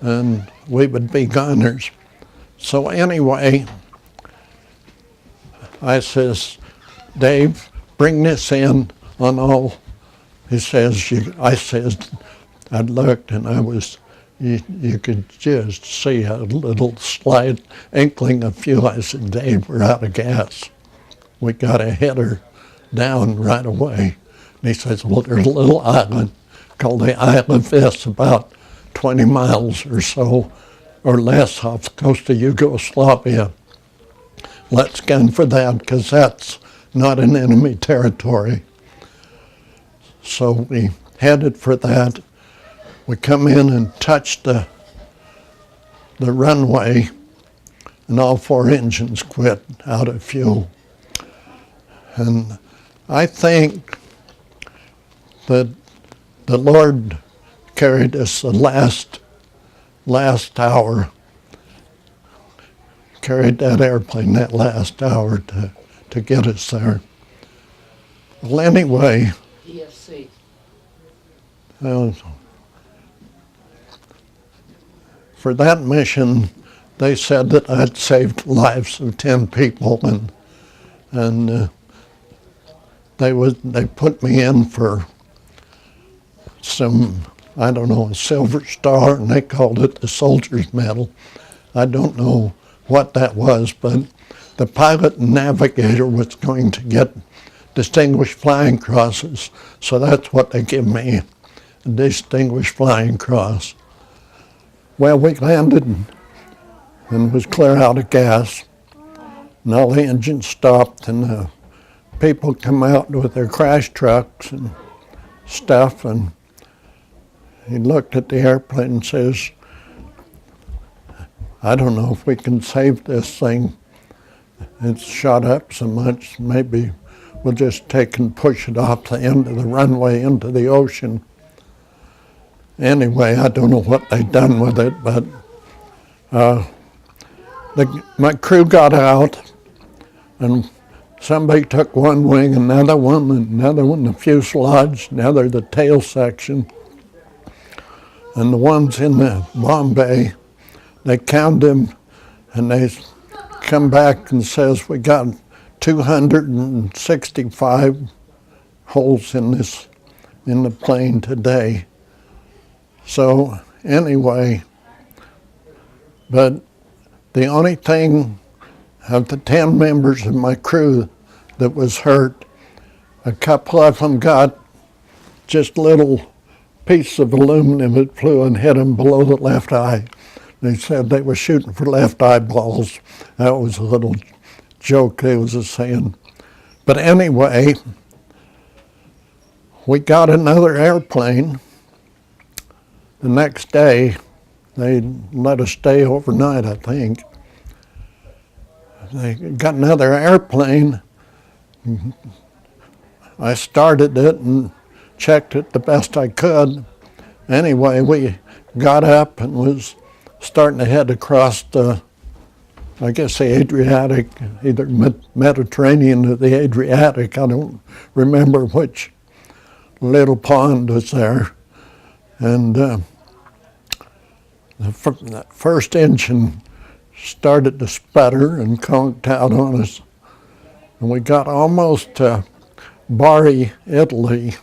and we would be goners. So anyway, I says, Dave, bring this in on all. He says, I says, I looked and you could just see a little slight inkling of fuel. I said, Dave, we're out of gas. We got to hit her down right away. And he says, well, there's a little island called the Isle of Vis, about 20 miles or so, or less, off the coast of Yugoslavia. Let's gun for that, because that's not an enemy territory. So we headed for that. We come in and touched the runway, and all 4 engines quit out of fuel. And I think that the Lord carried us the last hour, carried that airplane that last hour to get us there. Well, anyway, ESC. For that mission, they said that I'd saved lives of 10 people, and they put me in for some, I don't know, a Silver Star, and they called it the Soldier's Medal. I don't know what that was, but the pilot and navigator was going to get Distinguished Flying Crosses, so that's what they give me, a Distinguished Flying Cross. Well, we landed and was clear out of gas, and all the engines stopped, and the people come out with their crash trucks and stuff, and he looked at the airplane and says, I don't know if we can save this thing. It's shot up so much, maybe we'll just take and push it off the end of the runway into the ocean. Anyway, I don't know what they'd done with it, but my crew got out, and somebody took one wing, another one, the fuselage, another the tail section. And the ones in the bomb bay, they count them, and they come back and says, we got 265 holes in the plane today. So anyway, but the only thing of the 10 members of my crew that was hurt, a couple of them got just little piece of aluminum that flew and hit them below the left eye. They said they were shooting for left eyeballs. That was a little joke they was saying. But anyway, we got another airplane. The next day, they let us stay overnight, I think. They got another airplane. I started it and checked it the best I could. Anyway, we got up and was starting to head across the Adriatic, either Mediterranean or the Adriatic. I don't remember which little pond was there. And the first engine started to sputter and conked out on us. And we got almost to Bari, Italy,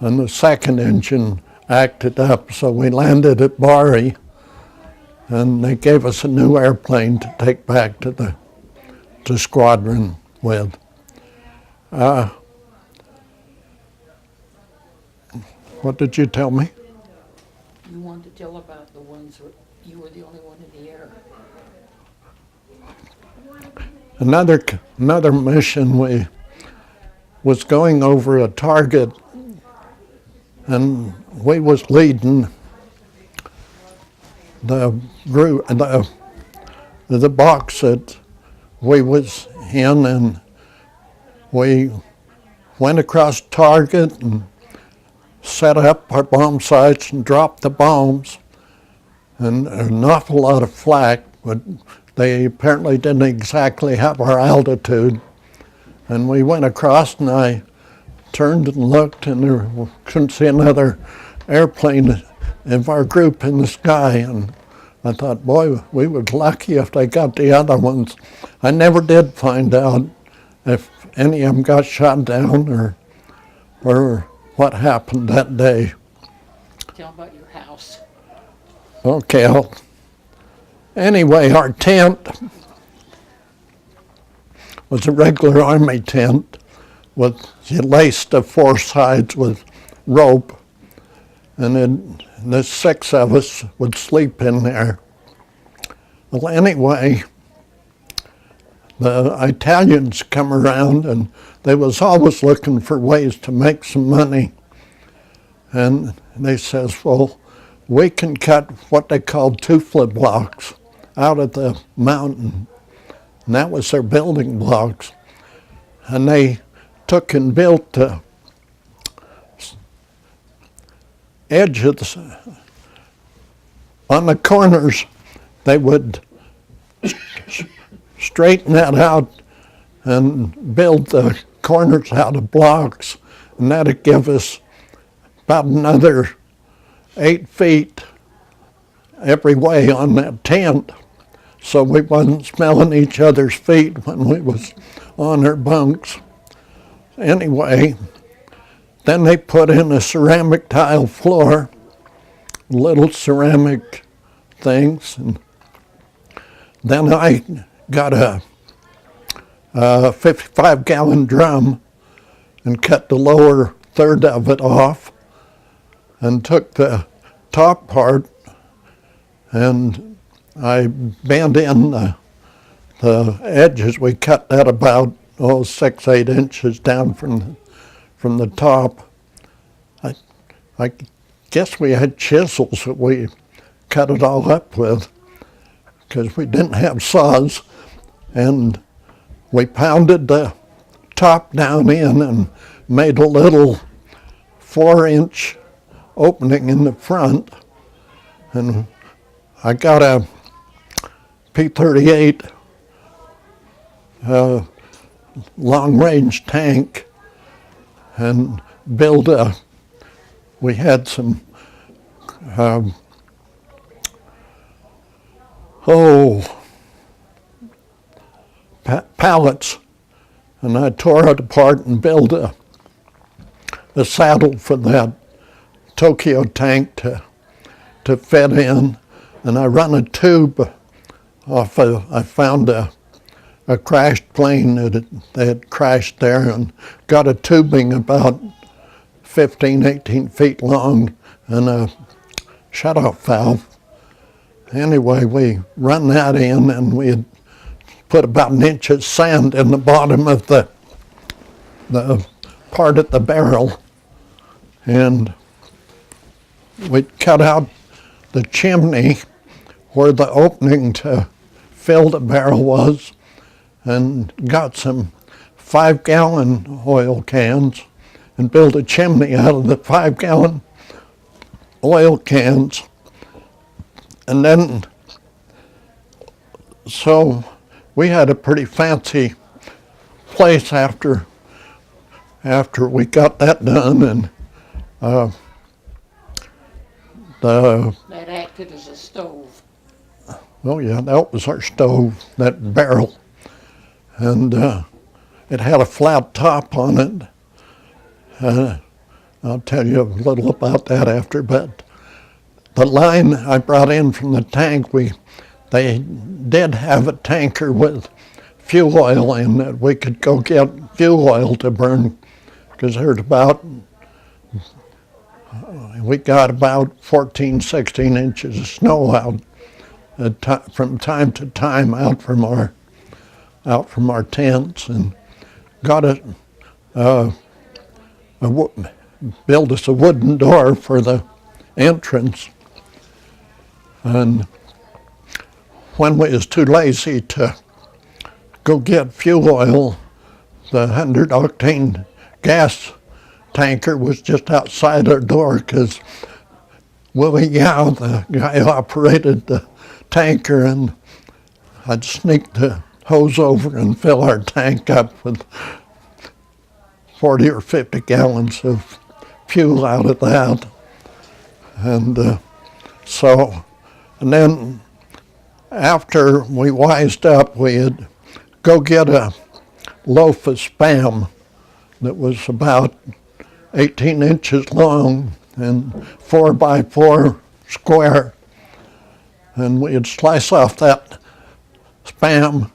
and the second engine acted up, so we landed at Bari, and they gave us a new airplane to take back to squadron with. What did you tell me? You wanted to tell about the ones where you were the only one in the air. Another mission, we was going over a target, and we was leading the group, the box that we was in, and we went across target and set up our bomb sites and dropped the bombs, and an awful lot of flak, but they apparently didn't exactly have our altitude. And we went across, and I turned and looked, and there couldn't see another airplane of our group in the sky. And I thought, boy, we were lucky if they got the other ones. I never did find out if any of them got shot down or what happened that day. Tell about your house. Okay, anyway, our tent was a regular army tent laced to four sides with rope, and then the six of us would sleep in there. Well, anyway, the Italians come around, and they was always looking for ways to make some money. And they says, well, we can cut what they called tufla blocks out of the mountain. And that was their building blocks. And they took and built the edge of on the corners. They would straighten that out and build the corners out of blocks, and that'd give us about another 8 feet every way on that tent, so we wasn't smelling each other's feet when we was on our bunks. Anyway, then they put in a ceramic tile floor, little ceramic things, and then I got a 55-gallon drum and cut the lower third of it off and took the top part, and I bent in the edges. We cut that about 6-8 inches down from the top. I guess we had chisels that we cut it all up with, because we didn't have saws, and we pounded the top down in and made a little 4-inch opening in the front, and I got a P-38 long-range tank and built we had some pallets, and I tore it apart and built a saddle for that Tokyo tank to fit in, and I run a tube off I found a crashed plane that had crashed there, and got a tubing about 15, 18 feet long and a shut-off valve. Anyway, we run that in, and we had put about 1 inch of sand in the bottom of the part at the barrel, and we cut out the chimney where the opening to fill the barrel was, and got some 5-gallon oil cans and built a chimney out of the 5-gallon oil cans. And then, so we had a pretty fancy place after we got that done, and That acted as a stove. oh yeah, that was our stove, that barrel. and it had a flat top on it. I'll tell you a little about that after, but the line I brought in from the tank, they did have a tanker with fuel oil in it. We could go get fuel oil to burn, because we got about 14, 16 inches of snow out from time to time out from our tents, and got built us a wooden door for the entrance. And when we was too lazy to go get fuel oil, the 100-octane gas tanker was just outside our door, because Willie Yao, the guy who operated the tanker, and I'd sneak the hose over and fill our tank up with 40 or 50 gallons of fuel out of that. And and then after we wised up, we'd go get a loaf of Spam that was about 18 inches long and 4 by 4 square. And we'd slice off that Spam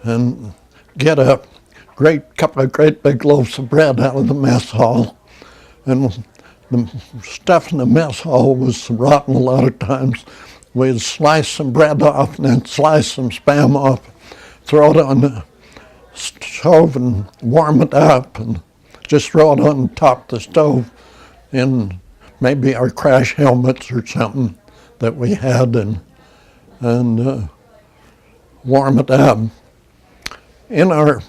and get a couple of great big loaves of bread out of the mess hall. And the stuff in the mess hall was rotten a lot of times. We'd slice some bread off and then slice some Spam off, throw it on the stove and warm it up, and just throw it on top of the stove in maybe our crash helmets or something that we had, and warm it up. In our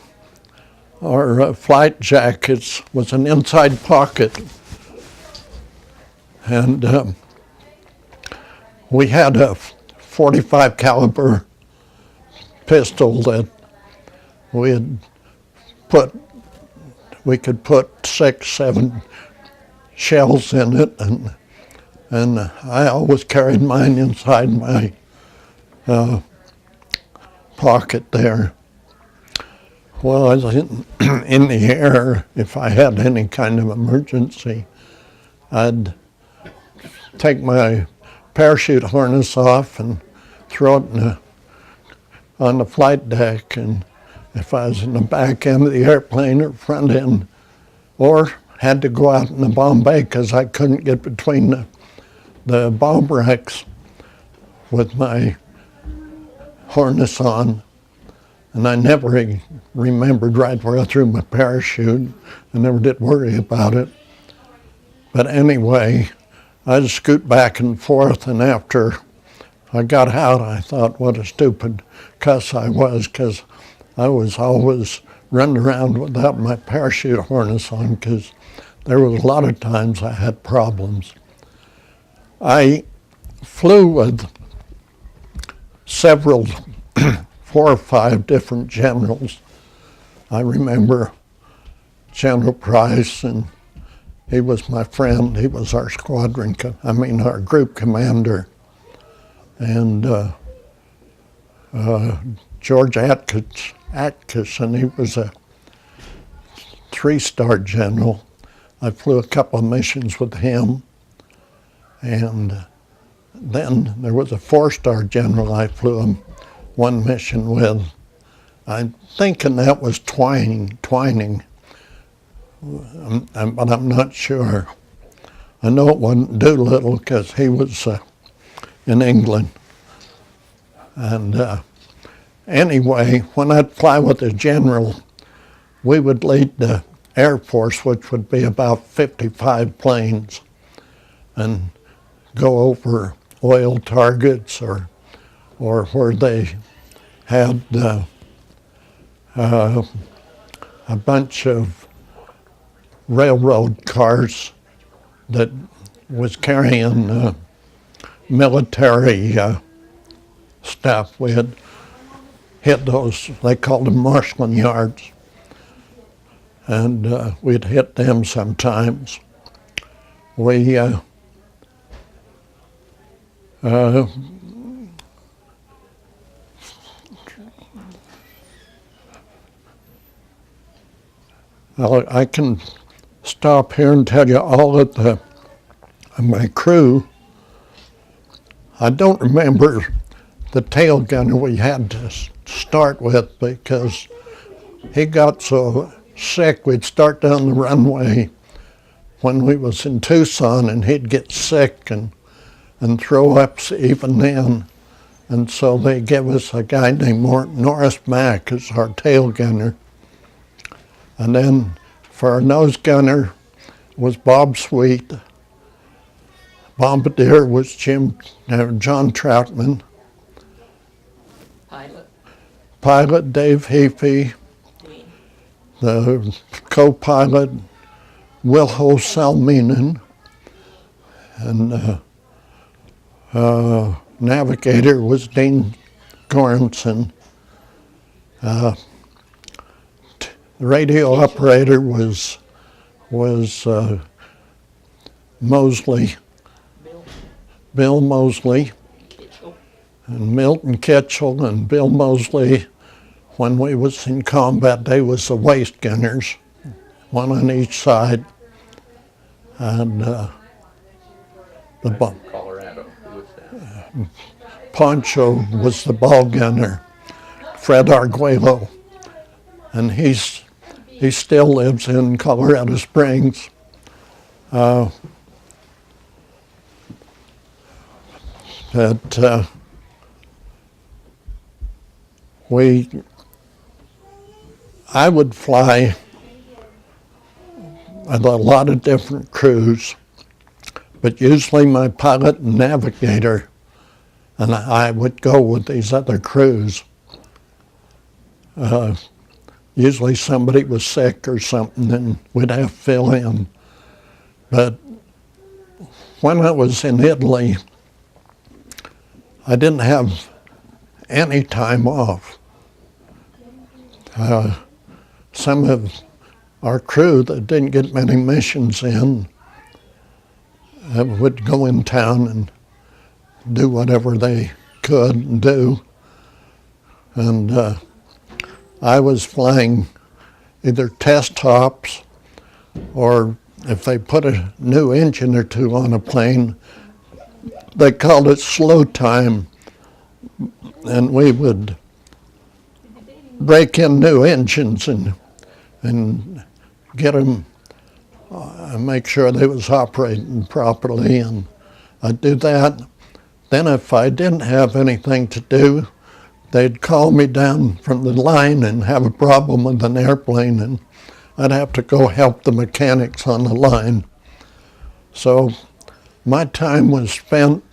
flight jackets was an inside pocket, and we had a 45 caliber pistol that we could put 6, 7 shells in it, and I always carried mine inside my pocket there. Well, I was in the air. If I had any kind of emergency, I'd take my parachute harness off and throw it on the flight deck, and if I was in the back end of the airplane or front end, or had to go out in the bomb bay because I couldn't get between the bomb racks with my harness on. And I never remembered right where I threw my parachute. I never did worry about it. But anyway, I'd scoot back and forth, and after I got out, I thought what a stupid cuss I was, because I was always running around without my parachute harness on, because there was a lot of times I had problems. I flew with several 4 or 5 different generals. I remember General Price, and he was my friend. He was our our group commander. And George Atkinson, he was a 3-star general. I flew a couple of missions with him. And then there was a 4-star general I flew one mission with. I'm thinking that was Twining, but I'm not sure. I know it wasn't Doolittle, because he was in England. And anyway, when I'd fly with a general, we would lead the Air Force, which would be about 55 planes, and go over oil targets or where they had a bunch of railroad cars that was carrying military stuff. We had hit those, they called them marshalling yards, and we'd hit them sometimes. We I can stop here and tell you all of my crew. I don't remember the tail gunner we had to start with because he got so sick. We'd start down the runway when we was in Tucson, and he'd get sick and throw up even then. And so they gave us a guy named Norris Mack as our tail gunner. And then for our nose gunner was Bob Sweet. Bombardier was John Troutman. Pilot Dave Heafy. The co-pilot Wilho Salminen. And navigator was Dean Goranson. The radio operator was Mosley, Bill Mosley, and Milton Kitchell and Bill Mosley. When we was in combat, they was the waist gunners, one on each side, and the Colorado. Who was that? Poncho was the ball gunner, Fred Arguello, and he still lives in Colorado Springs. I would fly with a lot of different crews, but usually my pilot and navigator, and I would go with these other crews. Usually somebody was sick or something, and we'd have to fill in. But when I was in Italy, I didn't have any time off. Some of our crew that didn't get many missions in would go in town and do whatever they could do. And I was flying either test tops, or if they put a new engine or two on a plane, they called it slow time, and we would break in new engines and get them, make sure they was operating properly, and I'd do that. Then if I didn't have anything to do, they'd call me down from the line and have a problem with an airplane, and I'd have to go help the mechanics on the line. So my time was spent,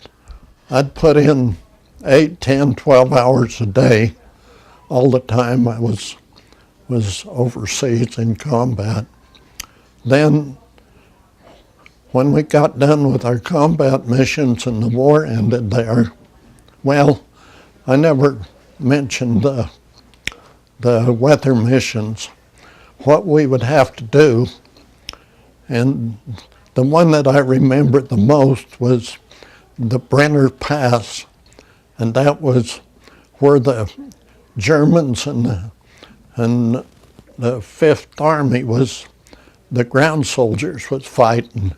I'd put in 8, 10, 12 hours a day all the time I was overseas in combat. Then when we got done with our combat missions and the war ended there, well, I never mentioned the weather missions, what we would have to do. And the one that I remember the most was the Brenner Pass, and that was where the Germans and the Fifth Army the ground soldiers was fighting.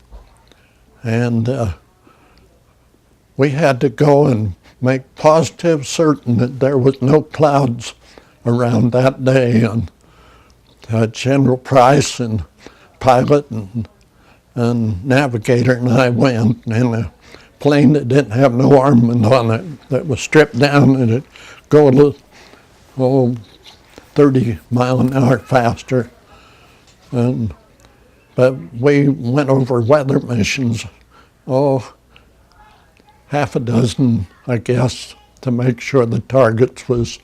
And we had to go and make positive certain that there was no clouds around that day. And General Price and pilot and navigator and I went in a plane that didn't have no armament on it, that was stripped down, and it'd go a little, 30 mile an hour faster. But we went over weather missions, half a dozen, I guess, to make sure the targets was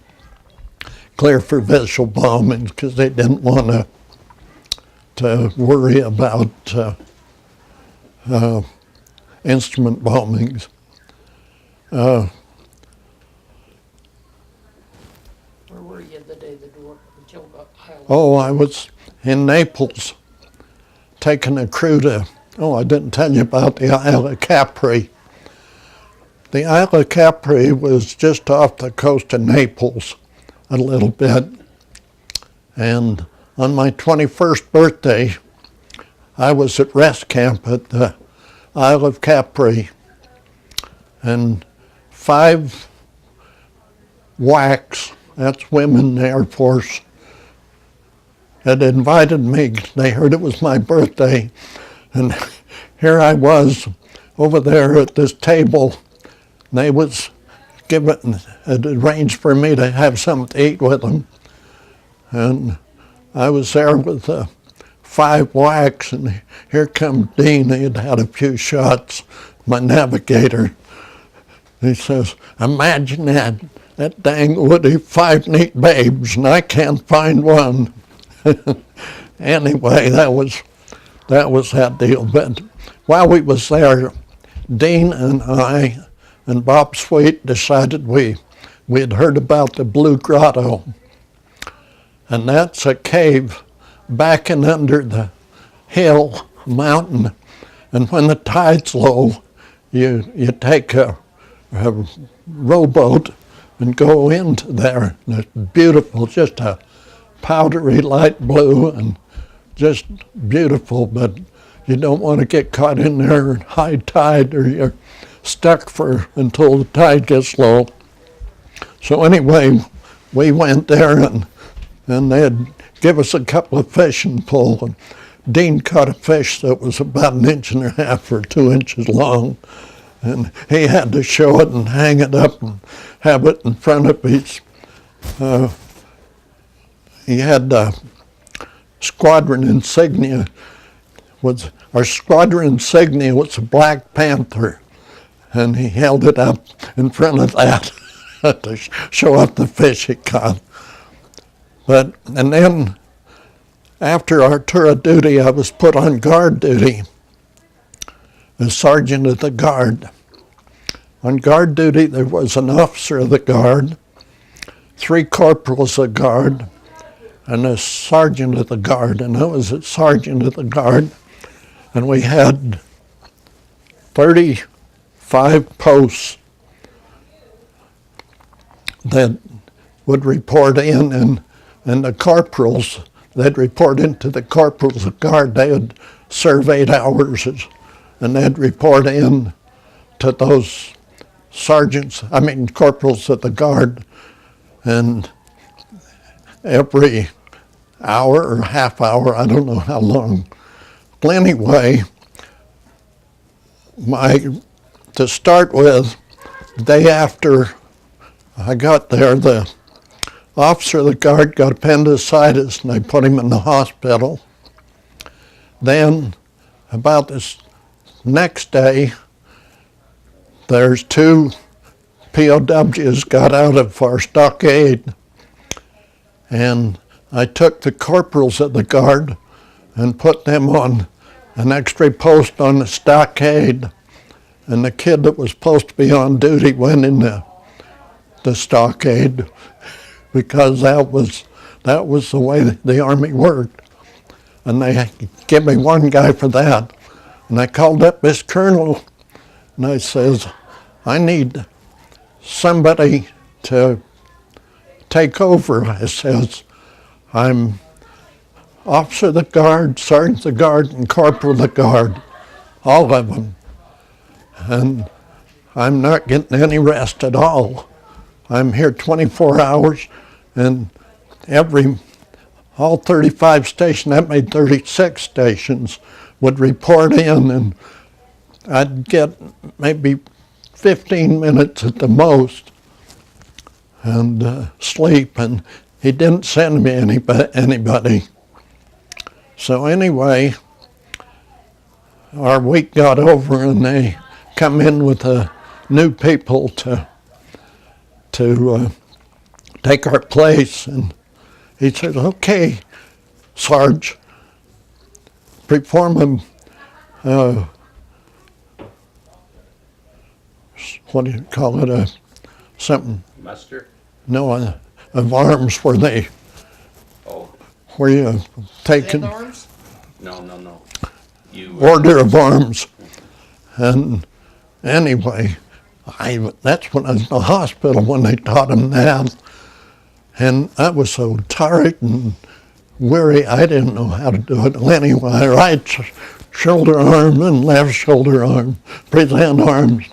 clear for visual bombing, because they didn't want to worry about instrument bombings. Where were you the day the Joe got piled? I was in Naples taking a crew to, I didn't tell you about the Isle of Capri. The Isle of Capri was just off the coast of Naples a little bit, and on my 21st birthday, I was at rest camp at the Isle of Capri, and 5 WWIIs, that's women in the Air Force, had invited me. They heard it was my birthday, and here I was over there at this table. They was had arranged for me to have something to eat with them, and I was there with 5 WWIIs, and here come Dean. He had had a few shots, my navigator. He says, "Imagine that dang Woody, 5 neat babes, and I can't find one." Anyway, that was that deal. But while we was there, Dean and I and Bob Sweet decided we had heard about the Blue Grotto, and that's a cave back and under the hill mountain, and when the tide's low, you take a rowboat and go into there. And it's beautiful, just a powdery light blue and just beautiful, but you don't want to get caught in there at high tide, or you're stuck until the tide gets low. So anyway, we went there, and they'd give us a couple of fish and pull. And Dean caught a fish that was about 1.5 inches or 2 inches long, and he had to show it and hang it up and have it in front of his. He had squadron insignia. Our squadron insignia was a Black Panther, and he held it up in front of that to show up the fish he caught. And then after our tour of duty, I was put on guard duty as sergeant of the guard. On guard duty, there was an officer of the guard, 3 corporals of the guard, and a sergeant of the guard. And I was a sergeant of the guard, and we had 35 posts that would report in, and the corporals, they'd report into the corporals of guard. They would serve 8 hours, and they'd report in to those corporals of the guard, and every hour or half hour, I don't know how long. Well, anyway, to start with, the day after I got there, the officer of the guard got appendicitis, and they put him in the hospital. Then, about this next day, there's 2 POWs got out of our stockade, and I took the corporals of the guard and put them on an extra post on the stockade, and the kid that was supposed to be on duty went in the stockade, because that was the way the Army worked. And they gave me 1 guy for that. And I called up this colonel, and I says, "I need somebody to take over." I says, "I'm officer of the guard, sergeant of the guard, and corporal of the guard, all of them. And I'm not getting any rest at all. I'm here 24 hours, and all 35 stations, that made 36 stations, would report in, and I'd get maybe 15 minutes at the most, and sleep, and he didn't send me anybody. So anyway, our week got over, and they come in with new people to take our place, and he said, "Okay, Sarge, perform what do you call it, something?" Muster? No, of arms where you take Stand arms? No. You. order of arms. And anyway, that's when I was in the hospital when they taught him that. And I was so tired and weary. I didn't know how to do it. Well, anyway, right shoulder arm and left shoulder arm, present arms.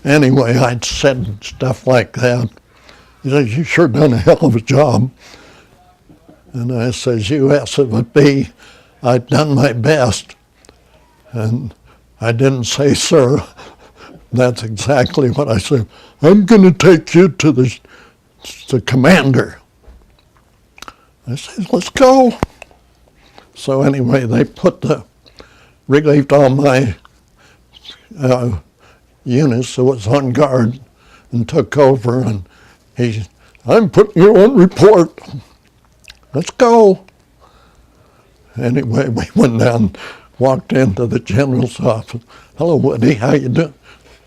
Anyway, I'd said stuff like that. He says, you sure done a hell of a job. And I says, U.S. it would be. I'd done my best. And I didn't say, sir. That's exactly what I said. I'm going to take you to the commander. I said, let's go. So anyway, they relieved all my units that was on guard and took over. And I'm putting you on report. Let's go. Anyway, we went down, walked into the general's office. Hello, Woody, how you doing?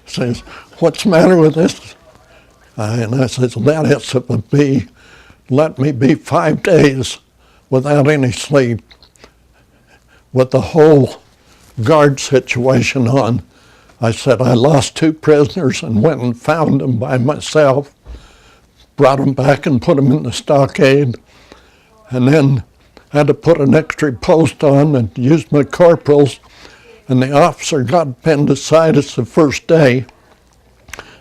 Says, what's the matter with this? And I says, that SFB let me be 5 days without any sleep with the whole guard situation on. I said, I lost 2 prisoners and went and found them by myself, brought them back and put them in the stockade, and then had to put an extra post on and use my corporals. And the officer got appendicitis the first day,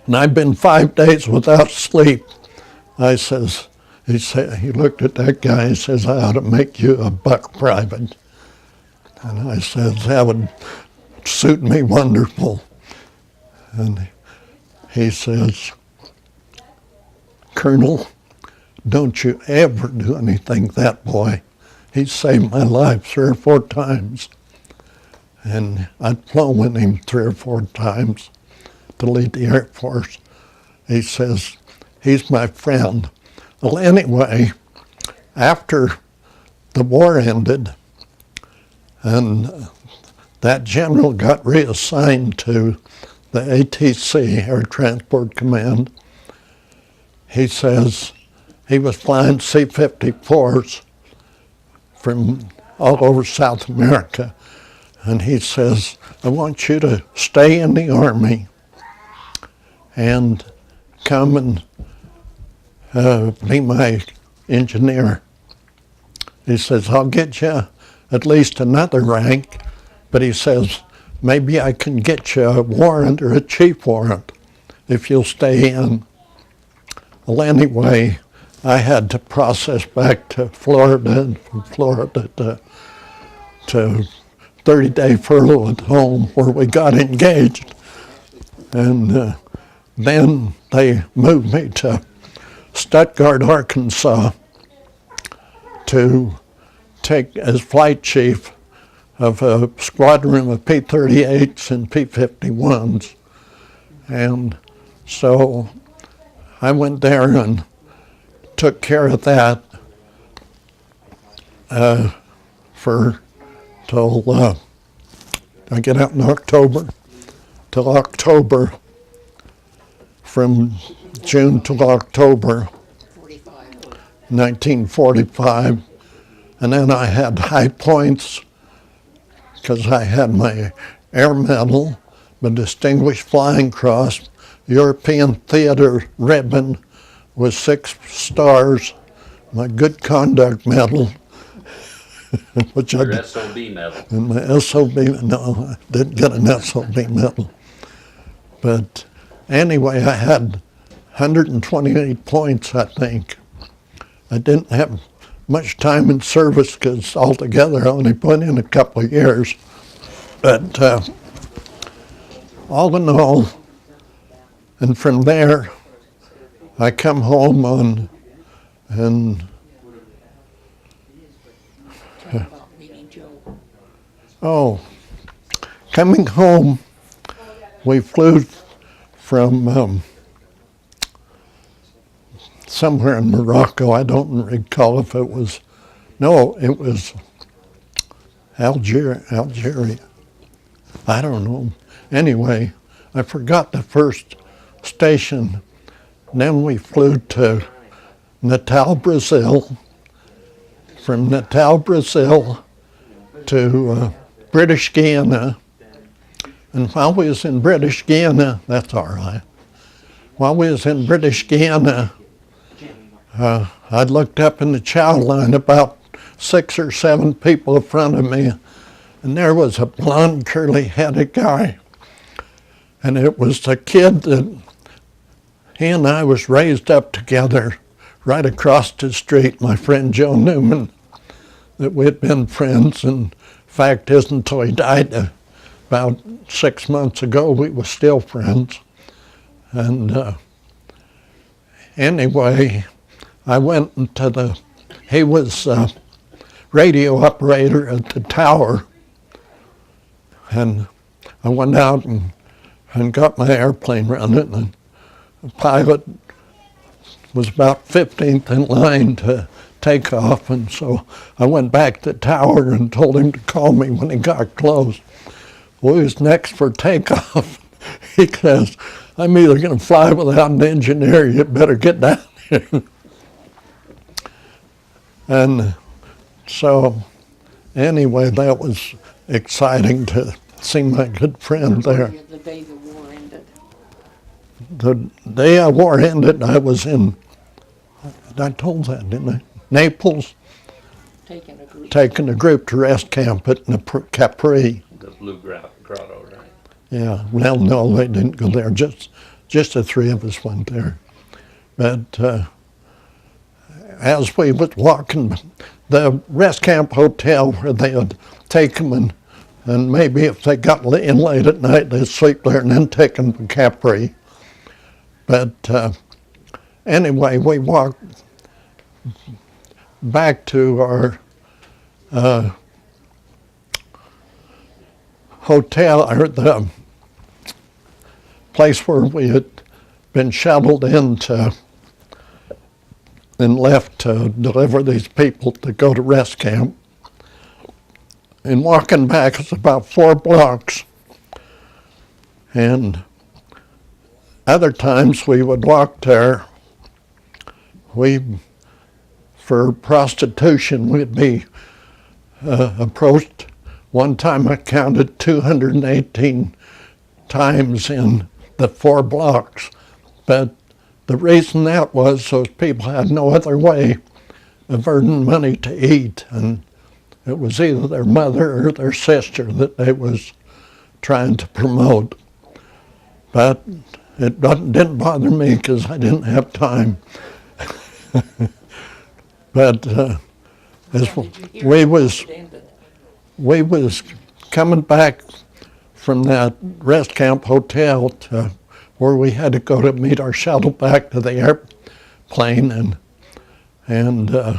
and I've been 5 days without sleep. I says, he looked at that guy, he says, I ought to make you a buck private. And I says, that would suit me wonderful. And he says, Colonel, don't you ever do anything that boy. He saved my life 3 or 4 times. And I'd flown with him 3 or 4 times to lead the Air Force. He says, he's my friend. Well, anyway, after the war ended and that general got reassigned to the ATC, Air Transport Command, he says he was flying C-54s from all over South America. And he says, I want you to stay in the Army and come and be my engineer. He says, I'll get you at least another rank, but he says, maybe I can get you a warrant or a chief warrant if you'll stay in. Well, anyway, I had to process back to Florida, and from Florida to 30-day furlough at home where we got engaged. And then they moved me to Stuttgart, Arkansas to take as flight chief of a squadron of P-38s and P-51s. And so I went there and took care of that till I get out in October, till October, from June to October 1945. And then I had high points because I had my Air Medal, my Distinguished Flying Cross, European Theater Ribbon with 6 stars, my Good Conduct Medal, which Your I SOB medal. and my SOB, no, I didn't get an SOB medal. But anyway, I had 128 points, I think. I didn't have much time in service because altogether I only put in a couple of years. But all in all, and from there, I come home and coming home, we flew from somewhere in Morocco. I don't recall if it was, it was Algeria. I don't know. Anyway, I forgot the first station. Then we flew to Natal, Brazil. From Natal, Brazil to British Guiana. And while we was in British Guiana, that's all right. While we was in British Guiana, I looked up in the chow line about 6 or 7 people in front of me, and there was a blonde, curly-headed guy. And it was the kid that he and I was raised up together right across the street, my friend Joe Newman, that we'd been friends. And fact is, until he died about 6 months ago, we were still friends. And anyway, I went into he was a radio operator at the tower, and I went out and got my airplane running, and the pilot was about 15th in line to take off, and so I went back to the tower and told him to call me when he got close. Well, who's next for takeoff? He says, I'm either going to fly without an engineer, you better get down here. And so anyway, that was exciting to see my good friend there. The day the war ended. The day our war ended, I was in, I told that, didn't I? Naples, taking a group to rest camp at Capri. The Blue Grotto, right? Yeah, well, no, they didn't go there. Just the 3 of us went there. But as we was walking, the rest camp hotel where they would take them, and maybe if they got in late at night, they'd sleep there and then take them to Capri. But anyway, we walked back to our hotel, or the place where we had been shuttled into and left to deliver these people to go to rest camp. And walking back, it's about 4 blocks. And other times we would walk there. For prostitution, we'd be approached. One time I counted 218 times in the 4 blocks. But the reason that was those people had no other way of earning money to eat, and it was either their mother or their sister that they was trying to promote. But it didn't bother me because I didn't have time. But as we was coming back from that rest camp hotel to where we had to go to meet our shuttle back to the airplane, and the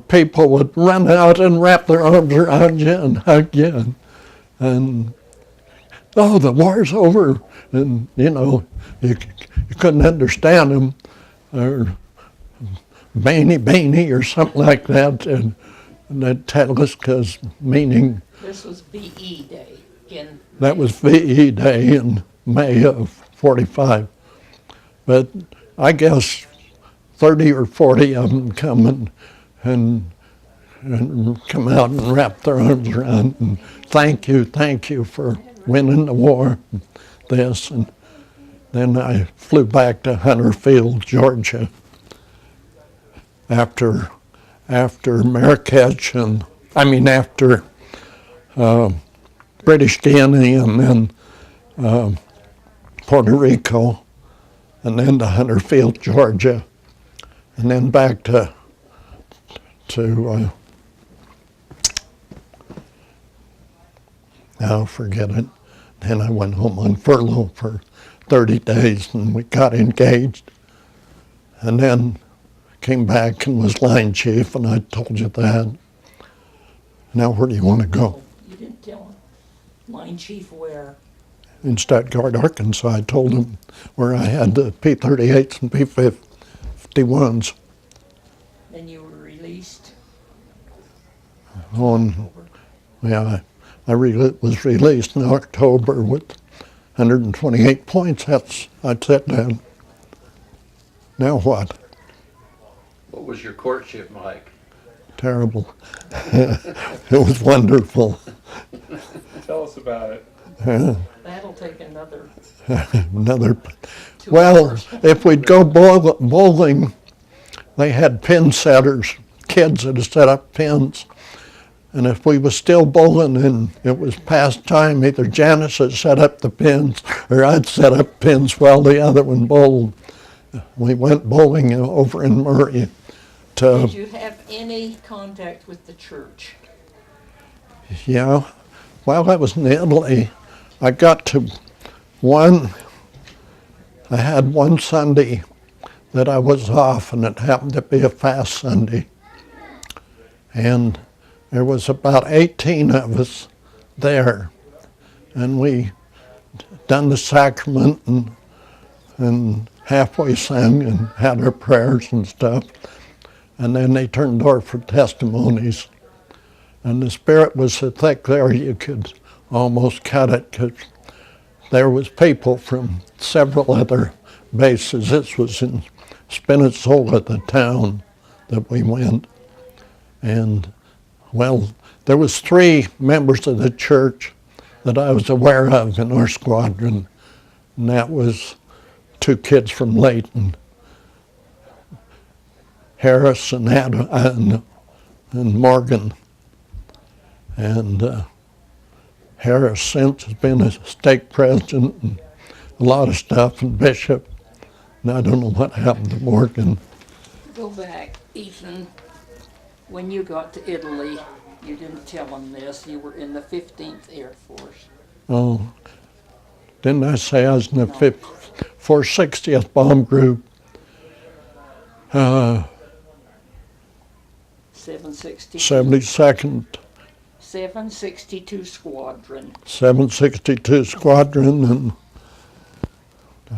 people would run out and wrap their arms around you and hug you, and oh, the war's over, and you couldn't understand them, or Baney or something like that, and they'd tell us, because meaning This was VE Day in that was VE Day in May of 45. But I guess 30 or 40 of them come and come out and wrap their arms around and thank you for winning the war, this. And then I flew back to Hunterfield, Georgia after Marrakech, after British Guiana, and then Puerto Rico, and then to Hunterfield, Georgia, and then back to forget it. Then I went home on furlough for 30 days, and we got engaged, and then came back and was line chief, and I told you that. Now where do you want to go? You didn't tell him. Line chief where? In Stuttgart, Arkansas. I told him where I had the P-38s and P-51s. Then you were released? I was released in October with 128 points. I'd set down. Now what? What was your courtship like? Terrible. It was wonderful. Tell us about it. That'll take another 2 hours. If we'd go bowling, they had pin setters kids that had set up pins. And if we was still bowling and it was past time, either Janice had set up the pins or I'd set up pins while the other one bowled. We went bowling over in Murray. Did you have any contact with the church? Yeah, while I was in Italy, I got to I had one Sunday that I was off, and it happened to be a fast Sunday. And there was about 18 of us there, and we done the sacrament and halfway sang and had our prayers and stuff. And then they turned door for testimonies. And the spirit was so thick there you could almost cut it, because there was people from several other bases. This was in Spinazzola, the town that we went. And, well, there was 3 members of the church that I was aware of in our squadron, and that was 2 kids from Layton, Harris and Morgan. And Harris since has been a stake president and a lot of stuff, and bishop, and I don't know what happened to Morgan. Go back, Ethan. When you got to Italy, you didn't tell them this. You were in the 15th Air Force. Oh, didn't I say I was in the 460th Bomb Group? 762. 72nd, 762 Squadron. 762 Squadron, and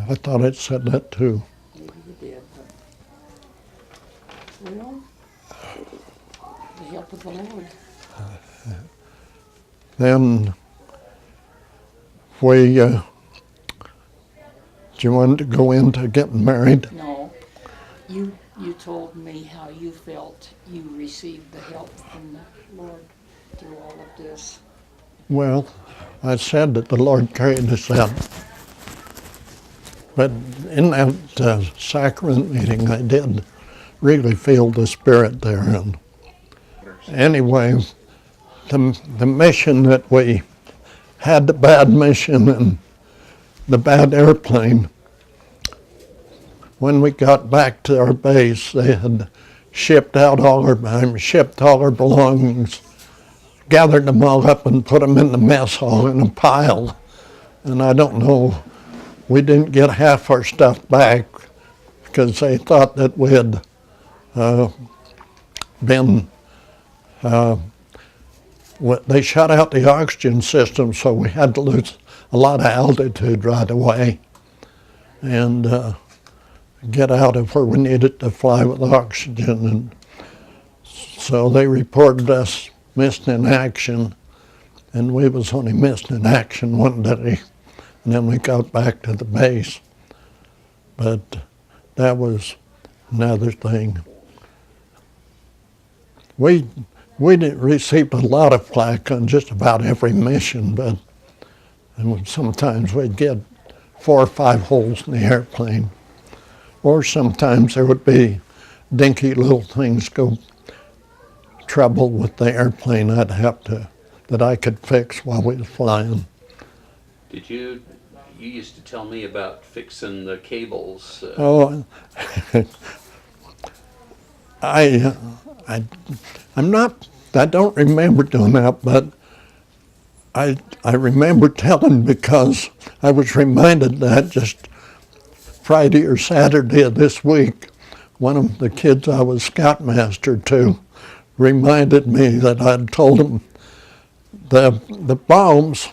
I thought I'd said that too. Maybe you did, but well, the help of the Lord. Then we, do you want to go into getting married? No, you told me how you felt you received the help from the Lord through all of this. Well, I said that the Lord carried us out. But in that sacrament meeting, I did really feel the Spirit there. And anyway, the mission that we had, the bad mission and the bad airplane, when we got back to our base, they had shipped all our belongings, gathered them all up and put them in the mess hall in a pile. And I don't know, we didn't get half our stuff back because they thought that we had they shut out the oxygen system, so we had to lose a lot of altitude right away and get out of where we needed to fly with oxygen. And so they reported us missed in action, and we was only missed in action one day, and then we got back to the base. But that was another thing. We received a lot of flack on just about every mission, but sometimes we'd get 4 or 5 holes in the airplane. Or sometimes there would be dinky little things trouble with the airplane that I could fix while we was flying. You used to tell me about fixing the cables. Oh, I don't remember doing that, but I remember telling, because I was reminded that just Friday or Saturday of this week, one of the kids I was scoutmaster to reminded me that I'd told him the bombs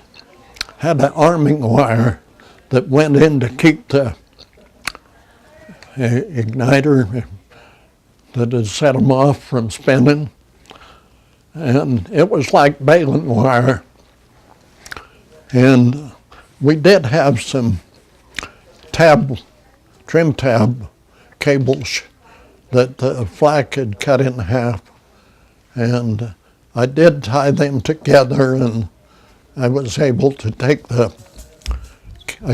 had an arming wire that went in to keep the igniter that had set them off from spinning. And it was like baling wire. And we did have some trim tab cables that the flak had cut in half. And I did tie them together, and I was able to take a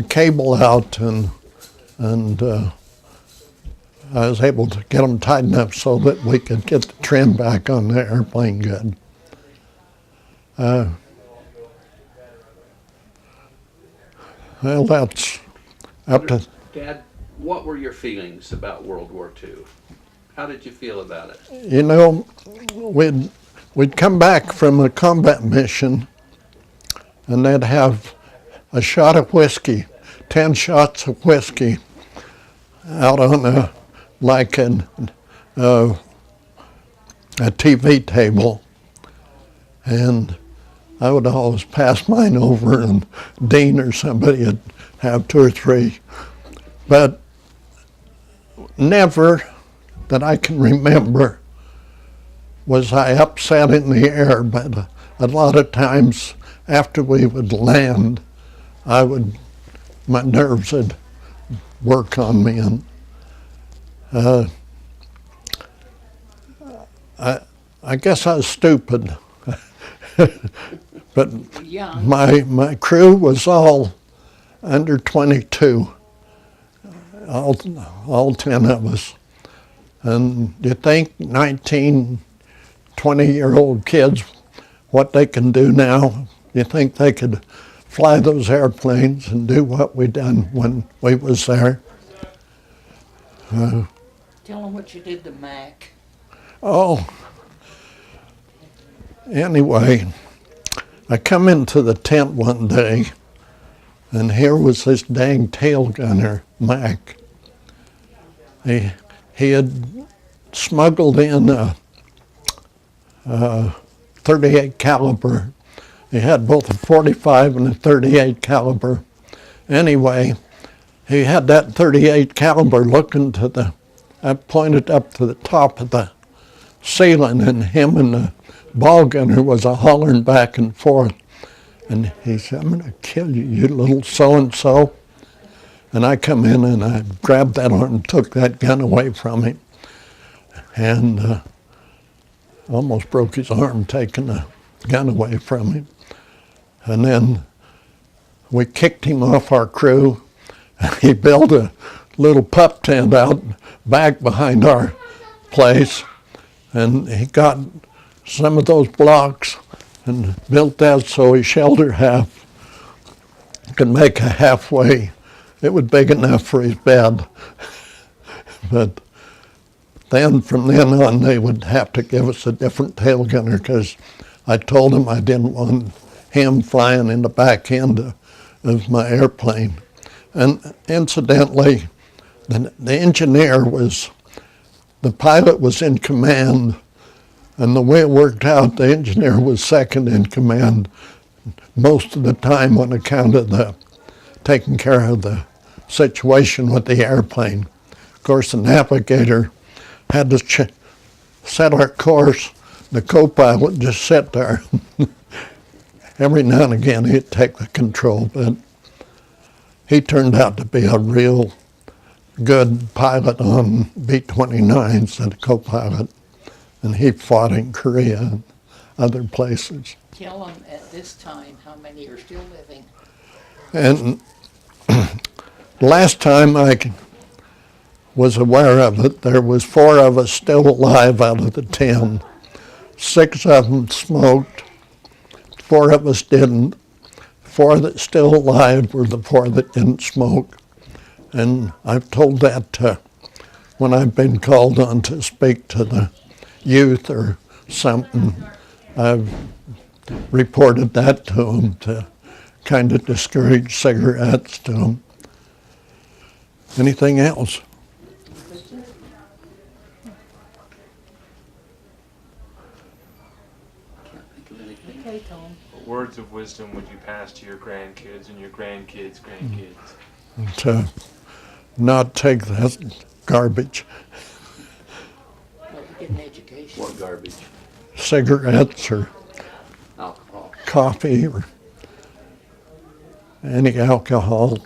cable out and I was able to get them tightened up so that we could get the trim back on the airplane good. Well, that's up to. Dad, what were your feelings about World War II? How did you feel about it? You know, we'd come back from a combat mission, and they'd have a shot of whiskey, 10 shots of whiskey, out on a TV table, and I would always pass mine over, and Dean or somebody would have 2 or 3, but never that I can remember was I upset in the air. But a lot of times after we would land, my nerves would work on me, and I guess I was stupid. But Young. my crew was all under 22, all 10 of us. And you think 19, 20-year-old kids, what they can do now, you think they could fly those airplanes and do what we done when we was there? Tell them what you did to Mac. Oh, anyway, I come into the tent one day, and here was this dang tail gunner, Mac. He had smuggled in a 38 caliber. He had both a 45 and a 38 caliber. Anyway, he had that 38 caliber looking I pointed up to the top of the ceiling, and him and the ball gunner was a hollering back and forth. And he said, "I'm gonna kill you, you little so-and-so." And I come in and I grabbed that arm and took that gun away from him. And almost broke his arm taking the gun away from him. And then we kicked him off our crew. He built a little pup tent out back behind our place. And he got some of those blocks and built that so his shelter half could make a halfway. It was big enough for his bed. But then from then on, they would have to give us a different tail gunner, because I told them I didn't want him flying in the back end of my airplane. And incidentally, the engineer the pilot was in command, and the way it worked out, the engineer was second in command most of the time on account of taking care of the situation with the airplane. Of course, the navigator had to set our course. The co-pilot just sat there. Every now and again, he'd take the control, but he turned out to be a real good pilot on B-29s and a co-pilot, and he fought in Korea and other places. Tell them at this time how many are still living. And last time I was aware of it, there was 4 of us still alive out of the 10. 6 of them smoked, 4 of us didn't. 4 that still alive were the 4 that didn't smoke. And I've told that when I've been called on to speak to the youth or something, I've reported that to them to kind of discourage cigarettes to them. Anything else? Okay, Tom. What words of wisdom would you pass to your grandkids and your grandkids' grandkids? To not take that garbage, Well, to get an education. What garbage? cigarettes or Alcohol. coffee or any alcohol.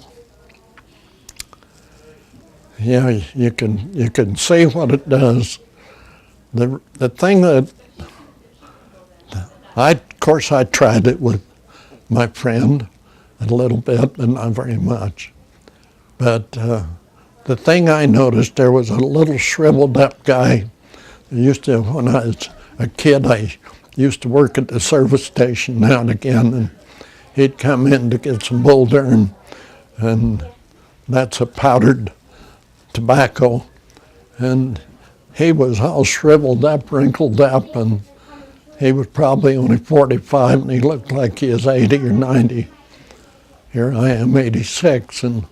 Yeah, you can see what it does. The thing that of course I tried it with my friend a little bit, but not very much. But the the thing I noticed, there was a little shriveled up guy. When I was a kid, I used to work at the service station now and again, and he'd come in to get some bull dern, and that's a powdered tobacco, and he was all shriveled up, wrinkled up, and he was probably only 45, and he looked like he was 80 or 90. Here I am, 86, and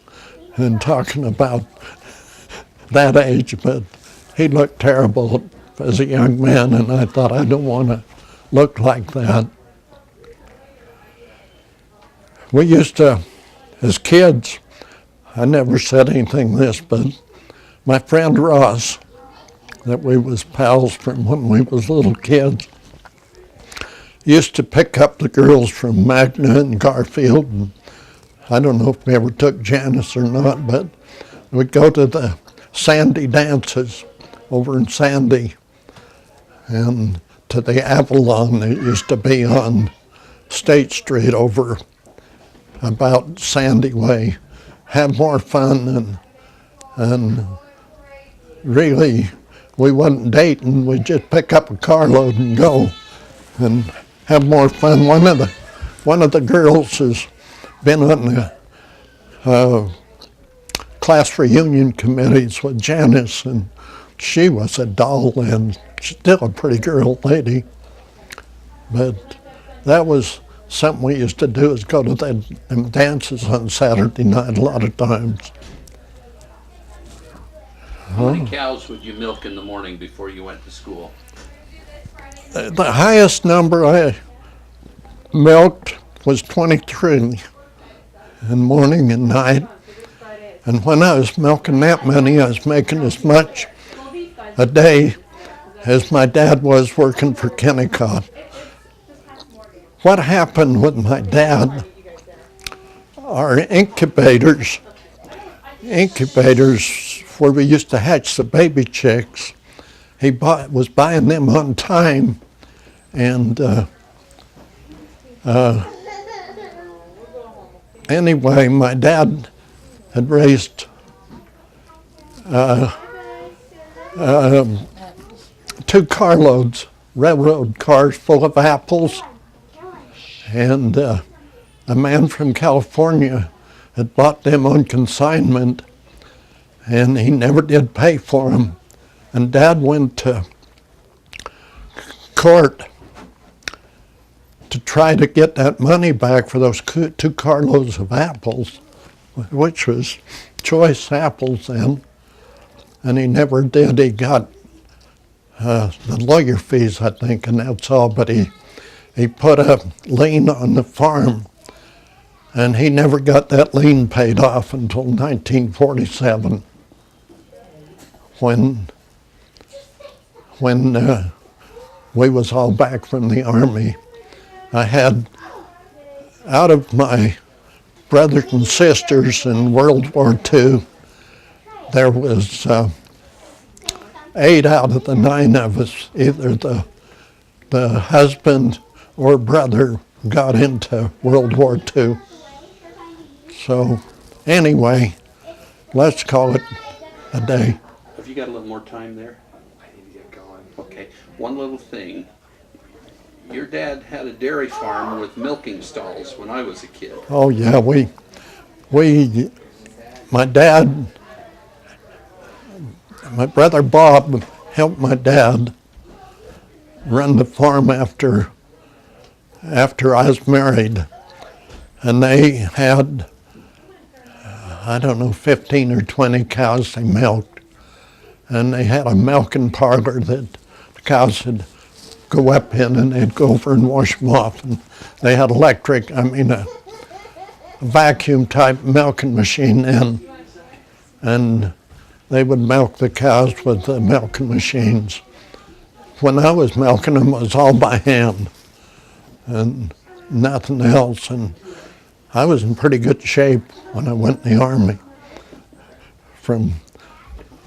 talking about that age, but he looked terrible as a young man, and I thought, I don't want to look like that. We used to, as kids, I never said anything this, but my friend Ross, that we was pals from when we was little kids, used to pick up the girls from Magna and Garfield, and I don't know if we ever took Janice or not, but we'd go to the Sandy dances over in Sandy, and to the Avalon that used to be on State Street over about Sandy Way. Had more fun, and really we wasn't dating. We'd just pick up a carload and go and have more fun. One of the girls has been on the class reunion committees with Janice, and she was a doll and still a pretty girl lady. But that was something we used to do, is go to them dances on Saturday night a lot of times. How many cows would you milk in the morning before you went to school? The highest number I milked was 23 in morning and night. And when I was milking that many, I was making as much a day as my dad was working for Kennecott. What happened with my dad, our incubators where we used to hatch the baby chicks, he was buying them on time, and anyway, my dad had raised 2 carloads, railroad cars full of apples, and a man from California had bought them on consignment, and he never did pay for them. And Dad went to court to try to get that money back for those 2 carloads of apples, which was choice apples then, and he never did. He got the lawyer fees, I think, and that's all, but he put a lien on the farm, and he never got that lien paid off until 1947, when we was all back from the Army. I had, out of my brothers and sisters in World War II, there was 8 out of the 9 of us, either the husband or brother got into World War II. So anyway, let's call it a day. Have you got a little more time there? I need to get going. Okay, one little thing. Your dad had a dairy farm with milking stalls when I was a kid. Oh yeah, my brother Bob helped my dad run the farm after I was married, and they had, I don't know, 15 or 20 cows they milked, and they had a milking parlor that the cows would go up in, and they'd go over and wash them off, and they had a vacuum type milking machine then, and they would milk the cows with the milking machines. When I was milking them, it was all by hand and nothing else, and I was in pretty good shape when I went in the Army from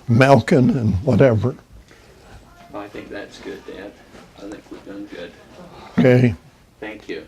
milking and whatever. I think that's good, Dad. I think we've done good. Okay. Thank you.